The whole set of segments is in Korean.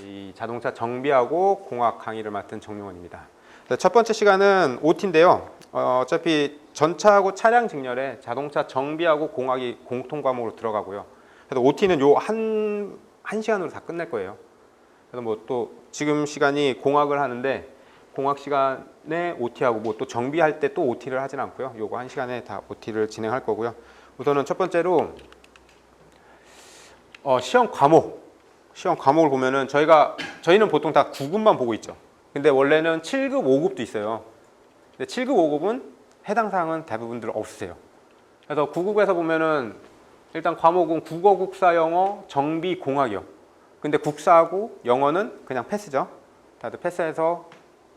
이 자동차 정비하고 공학 강의를 맡은 정용원입니다. 첫 번째 시간은 OT인데요. 어차피 전차하고 차량 직렬에 자동차 정비하고 공학이 공통 과목으로 들어가고요. 그래서 OT는 요 한 시간으로 다 끝낼 거예요. 그래서 뭐 또 지금 시간이 공학을 하는데 공학 시간에 OT하고 뭐 또 정비할 때 또 OT를 하진 않고요. 요거 한 시간에 다 OT를 진행할 거고요. 우선은 첫 번째로 시험 과목을 보면은 저희는 보통 다 9급만 보고 있죠. 근데 원래는 7급, 5급도 있어요. 근데 7급, 5급은 해당 사항은 대부분들 없으세요. 그래서 9급에서 보면은 일단 과목은 국어, 국사, 영어, 정비, 공학이요. 근데 국사하고 영어는 그냥 패스죠. 다들 패스해서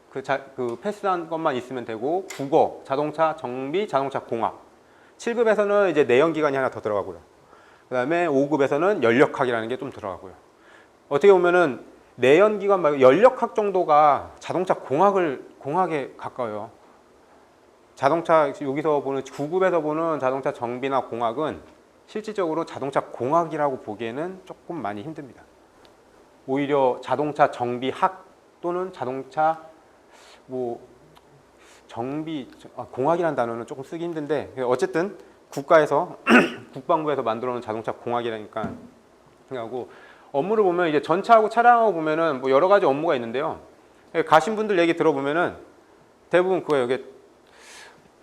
그 패스한 것만 있으면 되고, 국어, 자동차, 정비, 자동차, 공학. 7급에서는 이제 내연기관이 하나 더 들어가고요. 그 다음에 5급에서는 연력학이라는 게 좀 들어가고요. 어떻게 보면은 내연기관 말고 연력학 정도가 자동차 공학에 가까워요. 자동차 여기서 보는 9급에서 보는 자동차 정비나 공학은 실질적으로 자동차 공학이라고 보기에는 조금 많이 힘듭니다. 오히려 자동차 정비학 또는 자동차 공학이라는 단어는 조금 쓰기 힘든데 어쨌든 국가에서 국방부에서 만들어 놓은 자동차 공학이라니까 하고 업무를 보면 이제 전차하고 차량하고 보면은 뭐 여러 가지 업무가 있는데요. 가신 분들 얘기 들어보면은 대부분 그거예요. 이게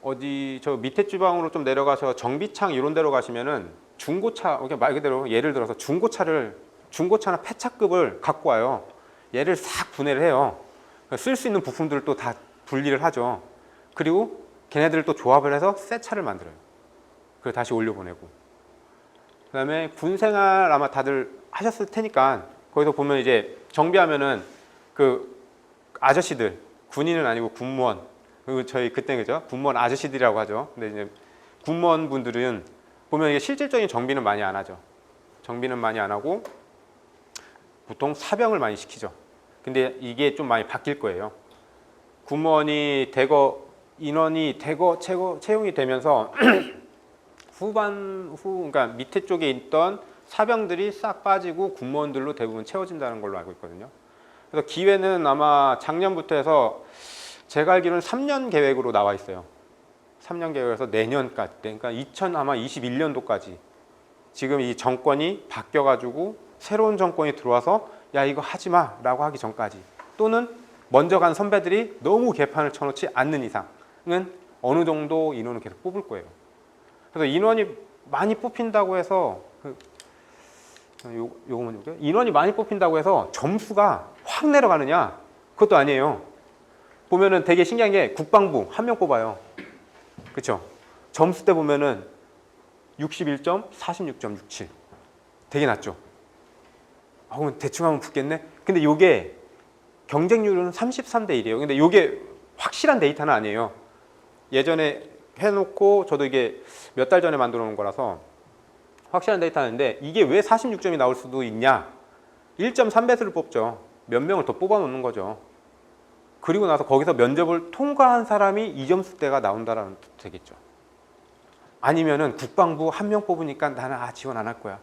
어디 저 밑에 주방으로 좀 내려가서 정비창 이런 데로 가시면은 중고차, 이렇게 말 그대로 예를 들어서 중고차나 폐차급을 갖고 와요. 얘를 싹 분해를 해요. 쓸 수 있는 부품들을 또 다 분리를 하죠. 그리고 걔네들을 또 조합을 해서 새 차를 만들어요. 그걸 다시 올려보내고. 그 다음에 군생활 아마 다들 하셨을 테니까 거기서 보면 이제 정비하면은 그 아저씨들, 군인은 아니고 군무원, 그리고 저희 그때 그죠? 군무원 아저씨들이라고 하죠. 근데 이제 군무원 분들은 보면 이게 실질적인 정비는 많이 안 하죠. 정비는 많이 안 하고 보통 사병을 많이 시키죠. 근데 이게 좀 많이 바뀔 거예요. 군무원이 인원이 채용이 되면서 그러니까 밑에 쪽에 있던 사병들이 싹 빠지고 군무원들로 대부분 채워진다는 걸로 알고 있거든요. 그래서 기회는 아마 작년부터 해서 제가 알기로는 3년 계획으로 나와 있어요. 3년 계획에서 내년까지, 그러니까 2021년도까지 지금 이 정권이 바뀌어가지고 새로운 정권이 들어와서 야 이거 하지 마라고 하기 전까지 또는 먼저 간 선배들이 너무 개판을 쳐놓지 않는 이상은 어느 정도 인원을 계속 뽑을 거예요. 그래서 인원이 많이 뽑힌다고 해서 요거만 볼게요. 인원이 많이 뽑힌다고 해서 점수가 확 내려가느냐? 그것도 아니에요. 보면은 되게 신기한 게 국방부 한 명 뽑아요. 그렇죠? 점수 때 보면은 61점, 46.67. 되게 낮죠? 그럼 대충 하면 붙겠네? 근데 요게 경쟁률은 33대 1이에요. 근데 요게 확실한 데이터는 아니에요. 예전에 해놓고 저도 이게 몇 달 전에 만들어 놓은 거라서 확실한 데이터인데 이게 왜 46점이 나올 수도 있냐? 1.3배수를 뽑죠. 몇 명을 더 뽑아 놓는 거죠. 그리고 나서 거기서 면접을 통과한 사람이 이 점수대가 나온다라는 뜻 되겠죠. 아니면은 국방부 한 명 뽑으니까 나는 지원 안 할 거야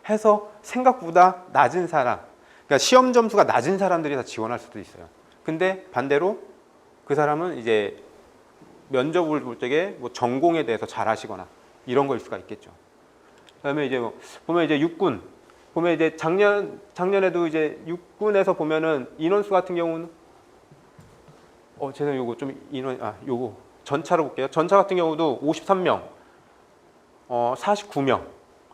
해서 생각보다 낮은 사람, 그러니까 시험 점수가 낮은 사람들이 다 지원할 수도 있어요. 근데 반대로 그 사람은 이제 면접을 볼 적에 뭐 전공에 대해서 잘 하시거나 이런 거일 수가 있겠죠. 그다음에 이제 보면 이제 육군 보면 이제 작년에도 이제 육군에서 보면은 인원수 같은 경우는 죄송해요. 요거 좀 요거 전차로 볼게요. 전차 같은 경우도 53명, 49명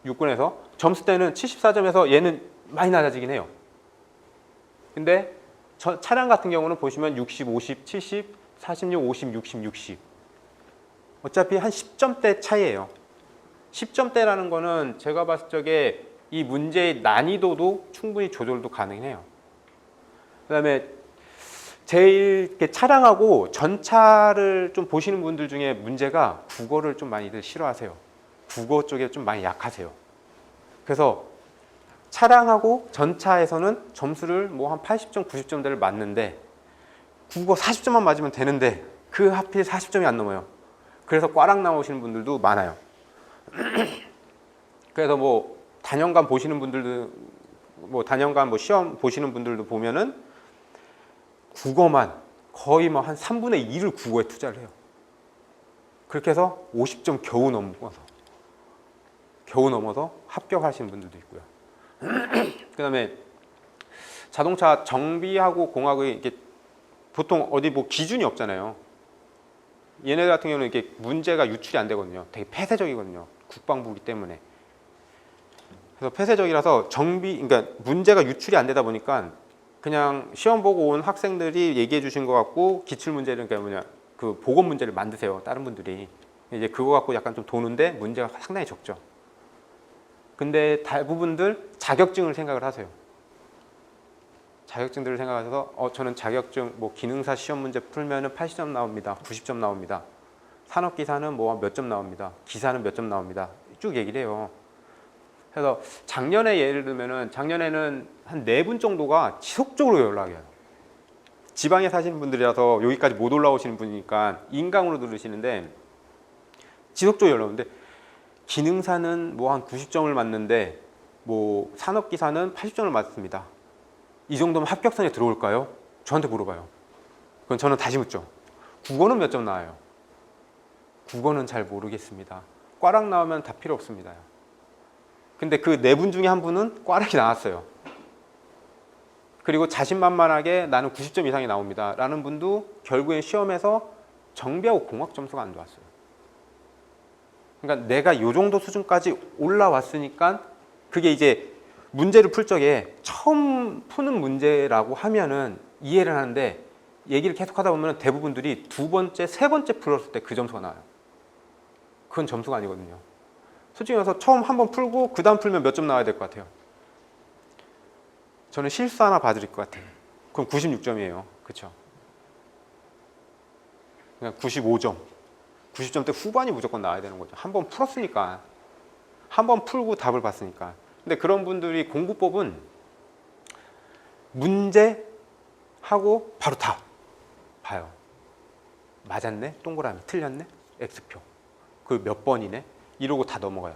육군에서 점수대는 74점에서 얘는 많이 낮아지긴 해요. 근데 차량 같은 경우는 보시면 60, 50, 70, 46, 50, 60, 60. 어차피 한 10점대 차이예요. 10점대라는 거는 제가 봤을 적에 이 문제의 난이도도 충분히 조절도 가능해요. 그다음에 제일 차량하고 전차를 좀 보시는 분들 중에 문제가 국어를 좀 많이들 싫어하세요. 국어 쪽에 좀 많이 약하세요. 그래서 차량하고 전차에서는 점수를 뭐 한 80점, 90점대를 맞는데 국어 40점만 맞으면 되는데 그 하필 40점이 안 넘어요. 그래서 꽈락 나오시는 분들도 많아요. 그래서 뭐 단연간 보시는 분들도 뭐 단연간 뭐 시험 보시는 분들도 보면은 국어만 거의 뭐 한 3분의 2를 국어에 투자를 해요. 그렇게 해서 50점 겨우 넘어서 합격하시는 분들도 있고요. 그다음에 자동차 정비하고 공학의 이게 보통 어디 뭐 기준이 없잖아요. 얘네 같은 경우는 이게 문제가 유출이 안 되거든요. 되게 폐쇄적이거든요. 국방부기 때문에. 그래서 폐쇄적이라서 그러니까 문제가 유출이 안 되다 보니까 그냥 시험 보고 온 학생들이 얘기해 주신 것 같고 기출 문제를 그러니까 그 보건 문제를 만드세요. 다른 분들이 이제 그거 갖고 약간 좀 도는데 문제가 상당히 적죠. 근데 대부분들 자격증을 생각을 하세요. 자격증들을 생각하셔서 저는 자격증 뭐 기능사 시험 문제 풀면은 80점 나옵니다. 90점 나옵니다. 산업기사는 뭐 몇 점 나옵니다. 기사는 몇 점 나옵니다. 쭉 얘기를 해요. 그래서 작년에 예를 들면은 작년에는 한 4분 정도가 지속적으로 연락이 와요. 지방에 사시는 분들이라서 여기까지 못 올라오시는 분이니까 인강으로 들으시는데 지속적으로 연락 오는데 기능사는 뭐 한 90점을 맞는데 뭐 산업기사는 80점을 맞습니다. 이 정도면 합격선에 들어올까요? 저한테 물어봐요. 그럼 저는 다시 묻죠. 국어는 몇 점 나와요? 국어는 잘 모르겠습니다. 꽈락 나오면 다 필요 없습니다. 근데 그 4분 중에 한 분은 꽈락이 나왔어요. 그리고 자신만만하게 나는 90점 이상이 나옵니다 라는 분도 결국엔 시험에서 정비하고 공학 점수가 안 좋았어요. 그러니까 내가 이 정도 수준까지 올라왔으니까 그게 이제 문제를 풀 적에 처음 푸는 문제라고 하면은 이해를 하는데 얘기를 계속 하다 보면 대부분들이 2번째, 3번째 풀었을 때 그 점수가 나와요. 그건 점수가 아니거든요. 솔직히 말해서 처음 한번 풀고 그 다음 풀면 몇 점 나와야 될 것 같아요? 저는 실수 하나 봐드릴 것 같아요. 그럼 96점이에요. 그렇죠? 그냥 95점. 90점대 후반이 무조건 나와야 되는 거죠. 한 번 풀었으니까. 한 번 풀고 답을 봤으니까. 근데 그런 분들이 공부법은 문제 하고 바로 답 봐요. 맞았네? 동그라미. 틀렸네? X표. 그 몇 번이네? 이러고 다 넘어가요.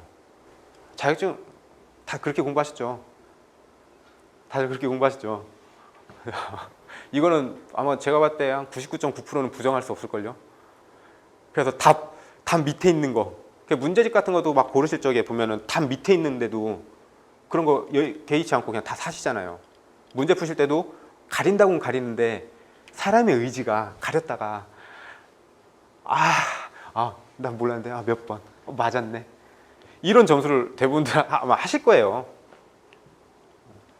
자격증 다 그렇게 공부하셨죠? 다들 그렇게 공부하시죠? 이거는 아마 제가 봤을 때 한 99.9%는 부정할 수 없을걸요? 그래서 답 밑에 있는 거. 문제집 같은 것도 막 고르실 적에 보면은 답 밑에 있는데도 그런 거 개의치 않고 그냥 다 사시잖아요. 문제 푸실 때도 가린다고는 가리는데 사람의 의지가 가렸다가 난 몰랐는데 몇 번 맞았네. 이런 점수를 대부분들 아마 하실 거예요.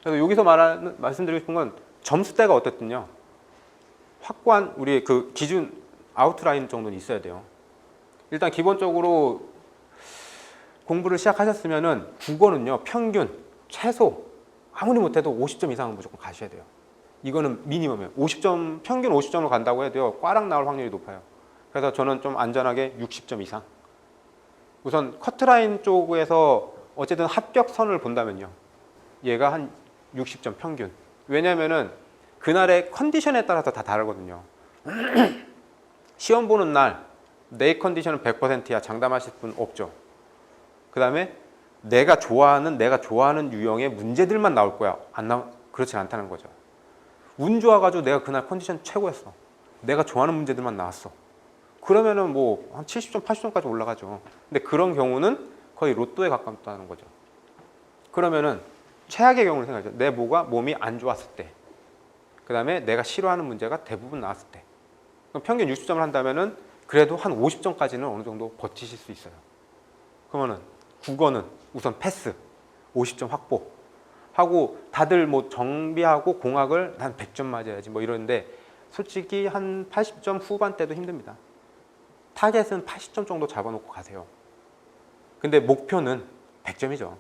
그래서 여기서 말씀드리고 싶은 건 점수대가 어떻든요. 확고한 우리의 그 기준 아웃라인 정도는 있어야 돼요. 일단 기본적으로 공부를 시작하셨으면은 국어는요 평균 최소 아무리 못해도 50점 이상은 무조건 가셔야 돼요. 이거는 미니멈이에요. 50점 평균 50점으로 간다고 해도요 꽈락 나올 확률이 높아요. 그래서 저는 좀 안전하게 60점 이상. 우선 커트라인 쪽에서 어쨌든 합격선을 본다면요. 얘가 한 60점 평균. 왜냐면은 그날의 컨디션에 따라서 다 다르거든요. 시험 보는 날 내 컨디션은 100%야 장담하실 분 없죠. 그 다음에 내가 좋아하는 유형의 문제들만 나올 거야. 그렇진 않다는 거죠. 운 좋아가지고 내가 그날 컨디션 최고였어. 내가 좋아하는 문제들만 나왔어. 그러면은 뭐 한 70점, 80점까지 올라가죠. 근데 그런 경우는 거의 로또에 가깝다는 거죠. 그러면은 최악의 경우를 생각하죠. 내 몸이 안 좋았을 때. 그 다음에 내가 싫어하는 문제가 대부분 나왔을 때. 그럼 평균 60점을 한다면은 그래도 한 50점까지는 어느 정도 버티실 수 있어요. 그러면은 국어는 우선 패스, 50점 확보 하고 다들 뭐 정비하고 공학을 한 100점 맞아야지 뭐 이러는데 솔직히 한 80점 후반대도 힘듭니다. 타겟은 80점 정도 잡아놓고 가세요. 근데 목표는 100점이죠.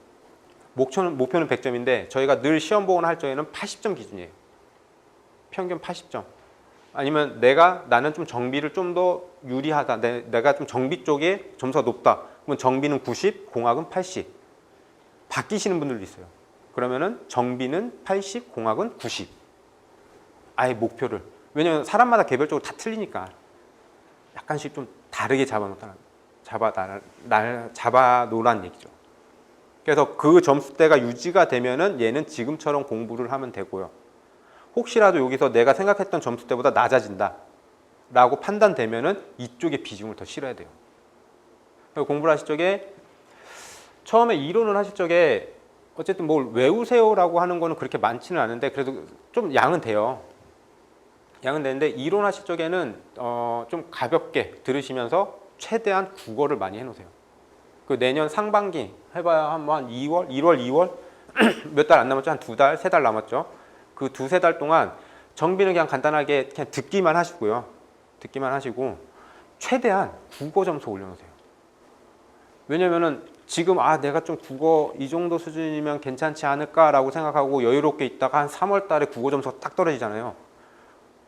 목표는 100점인데 저희가 늘 시험 보거나 할 적에는 80점 기준이에요. 평균 80점. 아니면 나는 좀 정비를 좀 더 유리하다. 내가 좀 정비 쪽에 점수가 높다. 그러면 정비는 90, 공학은 80. 바뀌시는 분들도 있어요. 그러면은 정비는 80, 공학은 90. 아예 목표를. 왜냐면 사람마다 개별적으로 다 틀리니까 약간씩 좀 다르게 잡아놓으란 얘기죠. 그래서 그 점수대가 유지가 되면은 얘는 지금처럼 공부를 하면 되고요. 혹시라도 여기서 내가 생각했던 점수대보다 낮아진다 라고 판단되면은 이쪽에 비중을 더 실어야 돼요. 공부를 하실 적에 처음에 이론을 하실 적에 어쨌든 뭘 외우세요라고 하는 거는 그렇게 많지는 않은데 그래도 좀 양은 돼요. 양은 되는데 이론 하실 적에는 좀 가볍게 들으시면서 최대한 국어를 많이 해놓으세요. 그 내년 상반기 해봐야 한 2월, 1월, 2월 몇 달 안 남았죠? 한 2달, 3달 남았죠? 그 2-3달 동안 정비는 그냥 간단하게 그냥 듣기만 하시고요. 듣기만 하시고 최대한 국어 점수 올려놓으세요. 왜냐면은 지금 내가 좀 국어 이 정도 수준이면 괜찮지 않을까라고 생각하고 여유롭게 있다가 한 3월 달에 국어 점수가 딱 떨어지잖아요.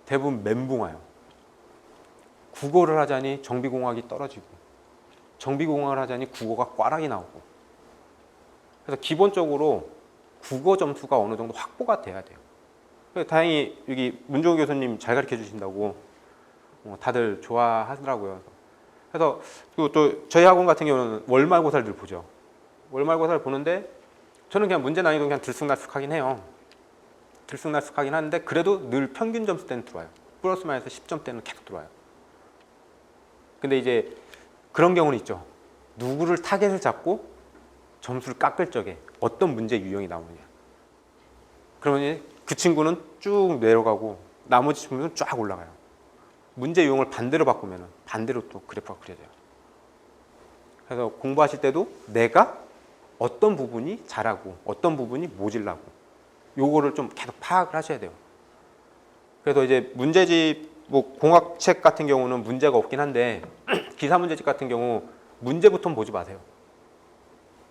대부분 멘붕 와요. 국어를 하자니 정비공학이 떨어지고 정비공학을 하자니 국어가 꽈락이 나오고 그래서 기본적으로 국어 점수가 어느 정도 확보가 돼야 돼요. 다행히 여기 문종호 교수님 잘 가르쳐 주신다고 다들 좋아하더라고요. 그래서 또 저희 학원 같은 경우는 월말고사를 늘 보죠. 월말고사를 보는데 저는 그냥 문제 난이도 그냥 들쑥날쑥하긴 해요. 들쑥날쑥하긴 하는데 그래도 늘 평균 점수대는 들어와요. 플러스 마이너스 10점대는 계속 들어와요. 근데 이제 그런 경우는 있죠. 누구를 타겟을 잡고 점수를 깎을 적에 어떤 문제 유형이 나오느냐. 그러면 그 친구는 쭉 내려가고 나머지 친구는 쫙 올라가요. 문제 유형을 반대로 바꾸면 반대로 또 그래프가 그려져요. 그래서 공부하실 때도 내가 어떤 부분이 잘하고 어떤 부분이 모질라고 요거를 좀 계속 파악을 하셔야 돼요. 그래서 이제 문제집 뭐 공학책 같은 경우는 문제가 없긴 한데 기사 문제집 같은 경우 문제부터는 보지 마세요.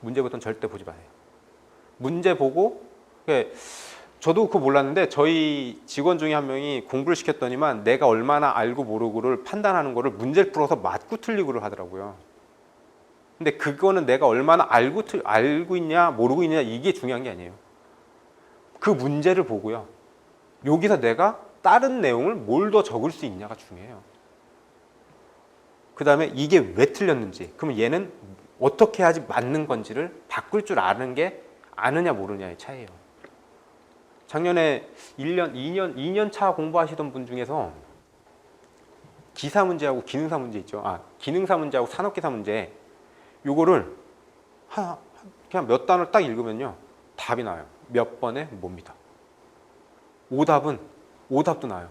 문제부터는 절대 보지 마세요. 문제 보고 저도 그거 몰랐는데 저희 직원 중에 한 명이 공부를 시켰더니만 내가 얼마나 알고 모르고를 판단하는 거를 문제를 풀어서 맞고 틀리고를 하더라고요. 근데 그거는 내가 얼마나 알고 있냐 모르고 있냐 이게 중요한 게 아니에요. 그 문제를 보고요. 여기서 내가 다른 내용을 뭘 더 적을 수 있냐가 중요해요. 그 다음에 이게 왜 틀렸는지, 그러면 얘는 어떻게 해야지 맞는 건지를 바꿀 줄 아는 게 아느냐 모르냐의 차이예요. 작년에 2년 차 공부하시던 분 중에서 기사 문제하고 기능사 문제 있죠. 기능사 문제하고 산업기사 문제 요거를 그냥 몇 단을 딱 읽으면요. 답이 나와요. 몇 번에 뭡니다. 오답도 나와요.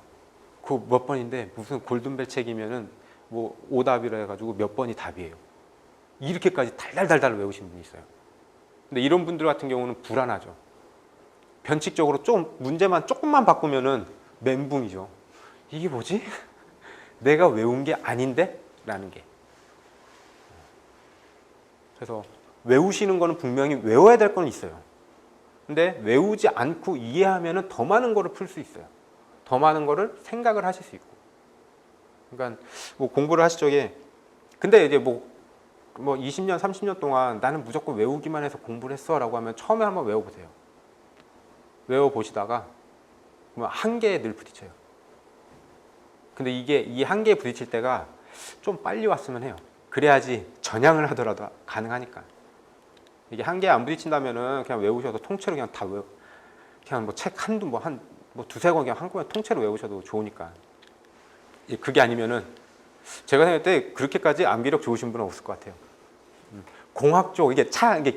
그 몇 번인데 무슨 골든벨 책이면은 뭐 오답이라 해가지고 몇 번이 답이에요. 이렇게까지 달달달달 외우시는 분이 있어요. 근데 이런 분들 같은 경우는 불안하죠. 변칙적으로 좀 문제만 조금만 바꾸면은 멘붕이죠. 이게 뭐지? 내가 외운 게 아닌데? 라는 게. 그래서 외우시는 거는 분명히 외워야 될 건 있어요. 근데 외우지 않고 이해하면은 더 많은 거를 풀 수 있어요. 더 많은 거를 생각을 하실 수 있고. 그러니까 뭐 공부를 하실 적에 근데 이제 뭐 20년, 30년 동안 나는 무조건 외우기만 해서 공부를 했어라고 하면 처음에 한번 외워보세요. 외워보시다가 한계에 늘 부딪혀요. 근데 이게 이 한계에 부딪힐 때가 좀 빨리 왔으면 해요. 그래야지 전향을 하더라도 가능하니까. 이게 한계에 안 부딪힌다면은 그냥 외우셔도 통째로 그냥 다 그냥 뭐 책 한두 두세 권 그냥 한꺼번에 통째로 외우셔도 좋으니까. 그게 아니면은 제가 생각할 때 그렇게까지 암기력 좋으신 분은 없을 것 같아요. 공학 쪽 이게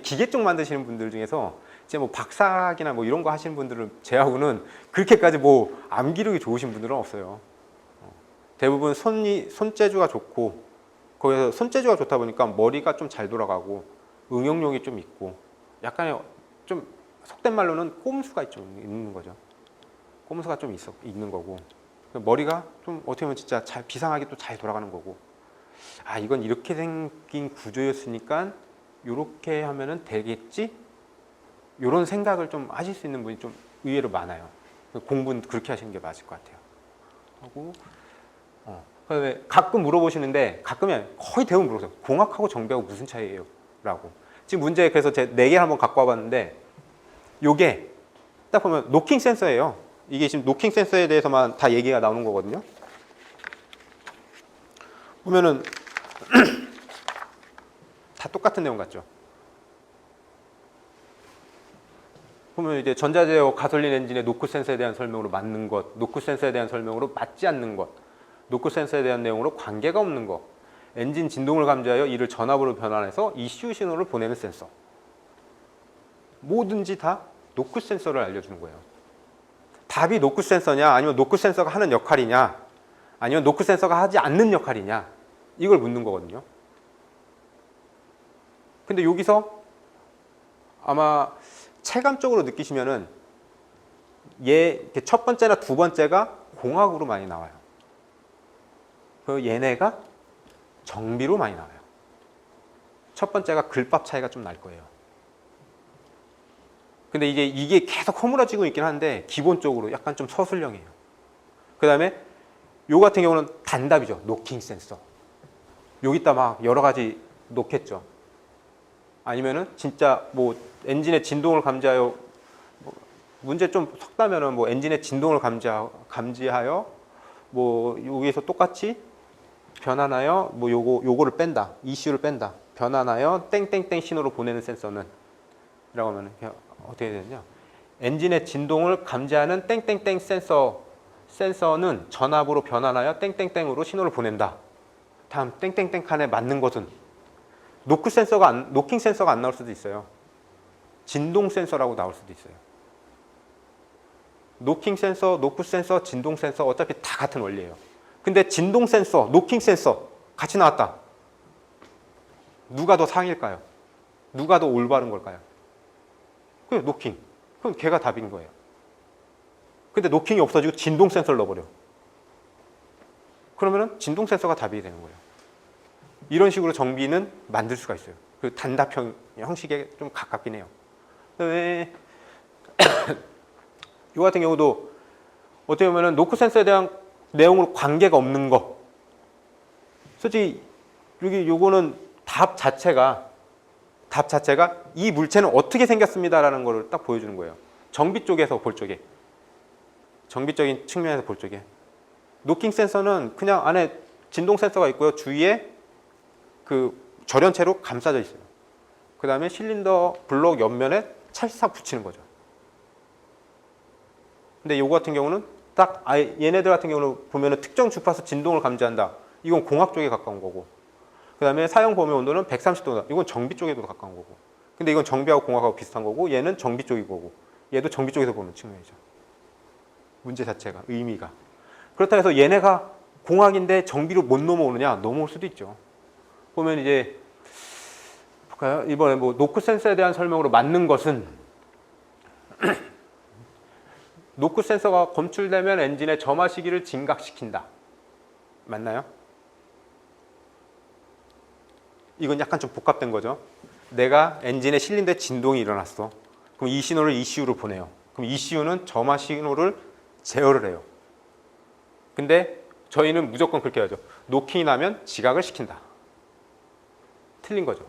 기계 쪽 만드시는 분들 중에서 이제 뭐 박사학이나 뭐 이런 거 하시는 분들은 제하고는 그렇게까지 뭐 암기력이 좋으신 분들은 없어요. 대부분 손재주가 좋고 거기서 손재주가 좋다 보니까 머리가 좀 잘 돌아가고 응용력이 좀 있고 약간의 좀 속된 말로는 꼼수가 좀 있는 거죠. 꼼수가 좀 있는 거고 머리가 좀 어떻게 보면 진짜 잘 비상하게 또 잘 돌아가는 거고 이건 이렇게 생긴 구조였으니까 이렇게 하면은 되겠지? 이런 생각을 좀 하실 수 있는 분이 좀 의외로 많아요. 공부는 그렇게 하시는 게 맞을 것 같아요. 하고 그다음에 가끔 물어보시는데 가끔이 거의 대부분 물어보세요. 공학하고 정비하고 무슨 차이예요? 라고. 지금 문제 그래서 제가 4개 한번 갖고 와봤는데 요게 딱 보면 노킹 센서예요. 이게 지금 노킹 센서에 대해서만 다 얘기가 나오는 거거든요. 보면은 다 똑같은 내용 같죠. 보면 이제 전자제어 가솔린 엔진의 노크 센서에 대한 설명으로 맞는 것, 노크 센서에 대한 설명으로 맞지 않는 것, 노크 센서에 대한 내용으로 관계가 없는 것, 엔진 진동을 감지하여 이를 전압으로 변환해서 ECU 신호를 보내는 센서. 뭐든지 다 노크 센서를 알려주는 거예요. 답이 노크 센서냐, 아니면 노크 센서가 하는 역할이냐, 아니면 노크 센서가 하지 않는 역할이냐, 이걸 묻는 거거든요. 근데 여기서 아마 체감적으로 느끼시면은 첫 번째나 두 번째가 공학으로 많이 나와요. 그 얘네가 정비로 많이 나와요. 첫 번째가 글밥 차이가 좀 날 거예요. 근데 이게 계속 허물어지고 있긴 한데 기본적으로 약간 좀 서술형이에요. 그 다음에 요 같은 경우는 단답이죠. 노킹 센서. 여기다 막 여러 가지 놓겠죠. 아니면은 진짜 뭐 엔진의 진동을 감지하여 문제 좀 섞다면은 뭐 엔진의 진동을 감지하여 뭐 여기에서 똑같이 변환하여 뭐 요거를 뺀다. ECU를 뺀다. 변환하여 땡땡땡 신호로 보내는 센서는 이라고 하면 어떻게 되느냐? 엔진의 진동을 감지하는 땡땡땡 센서는 전압으로 변환하여 땡땡땡으로 신호를 보낸다. 다음 땡땡땡 칸에 맞는 것은 노킹 센서가 안 나올 수도 있어요. 진동 센서라고 나올 수도 있어요. 노킹 센서, 노크 센서, 진동 센서 어차피 다 같은 원리예요. 근데 진동 센서, 노킹 센서 같이 나왔다. 누가 더 상일까요? 누가 더 올바른 걸까요? 그 노킹. 그럼 걔가 답인 거예요. 근데 노킹이 없어지고 진동 센서를 넣어버려. 그러면은 진동 센서가 답이 되는 거예요. 이런 식으로 정비는 만들 수가 있어요. 그 단답형 형식에 좀 가깝긴 해요. 그다음에 이 같은 경우도 어떻게 보면은 노크 센서에 대한 내용으로 관계가 없는 거. 솔직히 요거는 답 자체가 이 물체는 어떻게 생겼습니다라는 거를 딱 보여주는 거예요. 정비 쪽에서 볼 적에. 정비적인 측면에서 볼 적에. 노킹 센서는 그냥 안에 진동 센서가 있고요. 주위에 그 절연체로 감싸져 있어요. 그 다음에 실린더 블록 옆면에 찰싹 붙이는 거죠. 근데 요거 같은 경우는 딱 얘네들 같은 경우는 보면은 특정 주파수 진동을 감지한다. 이건 공학 쪽에 가까운 거고. 그 다음에 사용 범위 온도는 130도다. 이건 정비 쪽에도 가까운 거고. 근데 이건 정비하고 공학하고 비슷한 거고, 얘는 정비 쪽이고 거고. 얘도 정비 쪽에서 보는 측면이죠. 문제 자체가, 의미가. 그렇다고 해서 얘네가 공학인데 정비로 못 넘어오느냐? 넘어올 수도 있죠. 보면 이제 볼까요? 이번에 뭐 노크 센서에 대한 설명으로 맞는 것은 노크 센서가 검출되면 엔진의 점화 시기를 증가시킨다. 맞나요? 이건 약간 좀 복합된 거죠. 내가 엔진의 실린더에 진동이 일어났어. 그럼 이 신호를 ECU로 보내요. 그럼 ECU는 점화 신호를 제어를 해요. 근데 저희는 무조건 그렇게 하죠. 노킹이 나면 지각을 시킨다. 틀린 거죠.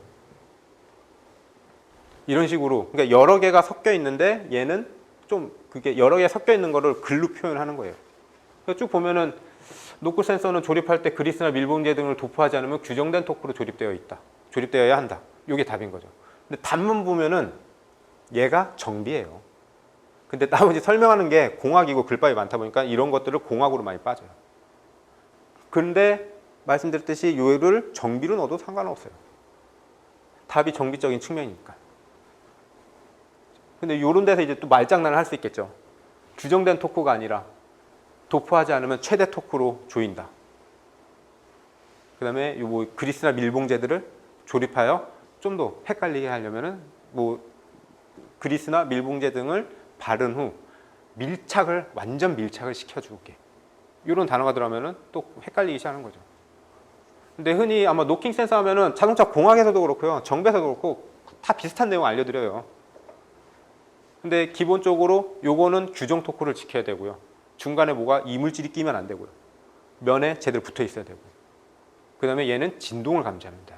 이런 식으로 그러니까 여러 개가 섞여 있는데 얘는 좀 그게 여러 개 섞여 있는 거를 글로 표현하는 거예요. 쭉 보면은 노크 센서는 조립할 때 그리스나 밀봉제 등을 도포하지 않으면 규정된 토크로 조립되어야 한다. 이게 답인 거죠. 근데 답만 보면은 얘가 정비예요. 근데 나머지 설명하는 게 공학이고 글밥이 많다 보니까 이런 것들을 공학으로 많이 빠져요. 그런데 말씀드렸듯이 요를 정비로 넣어도 상관없어요. 답이 정비적인 측면이니까. 근데 요런 데서 이제 또 말장난을 할 수 있겠죠. 규정된 토크가 아니라 도포하지 않으면 최대 토크로 조인다. 그 다음에 요 뭐 그리스나 밀봉제들을 조립하여 좀 더 헷갈리게 하려면은 뭐 그리스나 밀봉제 등을 바른 후 완전 밀착을 시켜줄게. 이런 단어가 들어가면은 또 헷갈리기 시작하는 거죠. 근데 흔히 아마 노킹 센서 하면은 자동차 공학에서도 그렇고요. 정비에서도 그렇고 다 비슷한 내용 알려드려요. 근데 기본적으로 요거는 규정 토크를 지켜야 되고요. 중간에 뭐가 이물질이 끼면 안 되고요. 면에 제대로 붙어 있어야 되고. 그 다음에 얘는 진동을 감지합니다.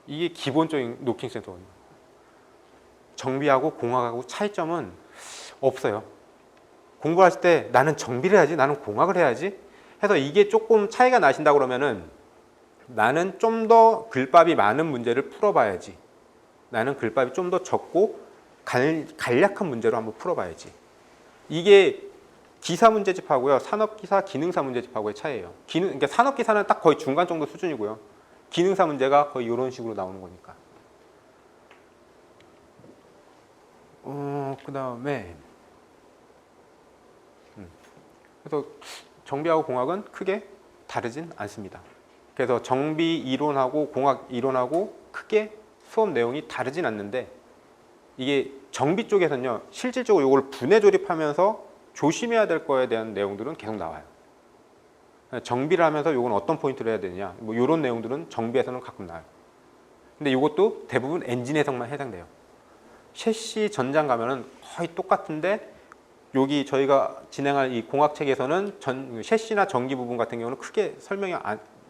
이게 기본적인 노킹 센서거든요. 정비하고 공학하고 차이점은 없어요. 공부하실 때 나는 정비를 해야지, 나는 공학을 해야지 해서 이게 조금 차이가 나신다 그러면은 나는 좀 더 글밥이 많은 문제를 풀어봐야지. 나는 글밥이 좀 더 적고 간략한 문제로 한번 풀어봐야지. 이게 기사 문제집하고요, 산업기사, 기능사 문제집하고의 차이예요. 그러니까 산업기사는 딱 거의 중간 정도 수준이고요. 기능사 문제가 거의 이런 식으로 나오는 거니까. 그 다음에 그래서 정비하고 공학은 크게 다르진 않습니다. 그래서 정비 이론하고 공학 이론하고 크게 수업 내용이 다르진 않는데, 이게 정비 쪽에서는요, 실질적으로 이걸 분해 조립하면서 조심해야 될 거에 대한 내용들은 계속 나와요. 정비를 하면서 이건 어떤 포인트를 해야 되느냐, 뭐 이런 내용들은 정비에서는 가끔 나와요. 근데 이것도 대부분 엔진 해석만 해당돼요. 셰시 전장 가면은 거의 똑같은데, 여기 저희가 진행할 이 공학책에서는 셰시나 전기 부분 같은 경우는 크게 설명이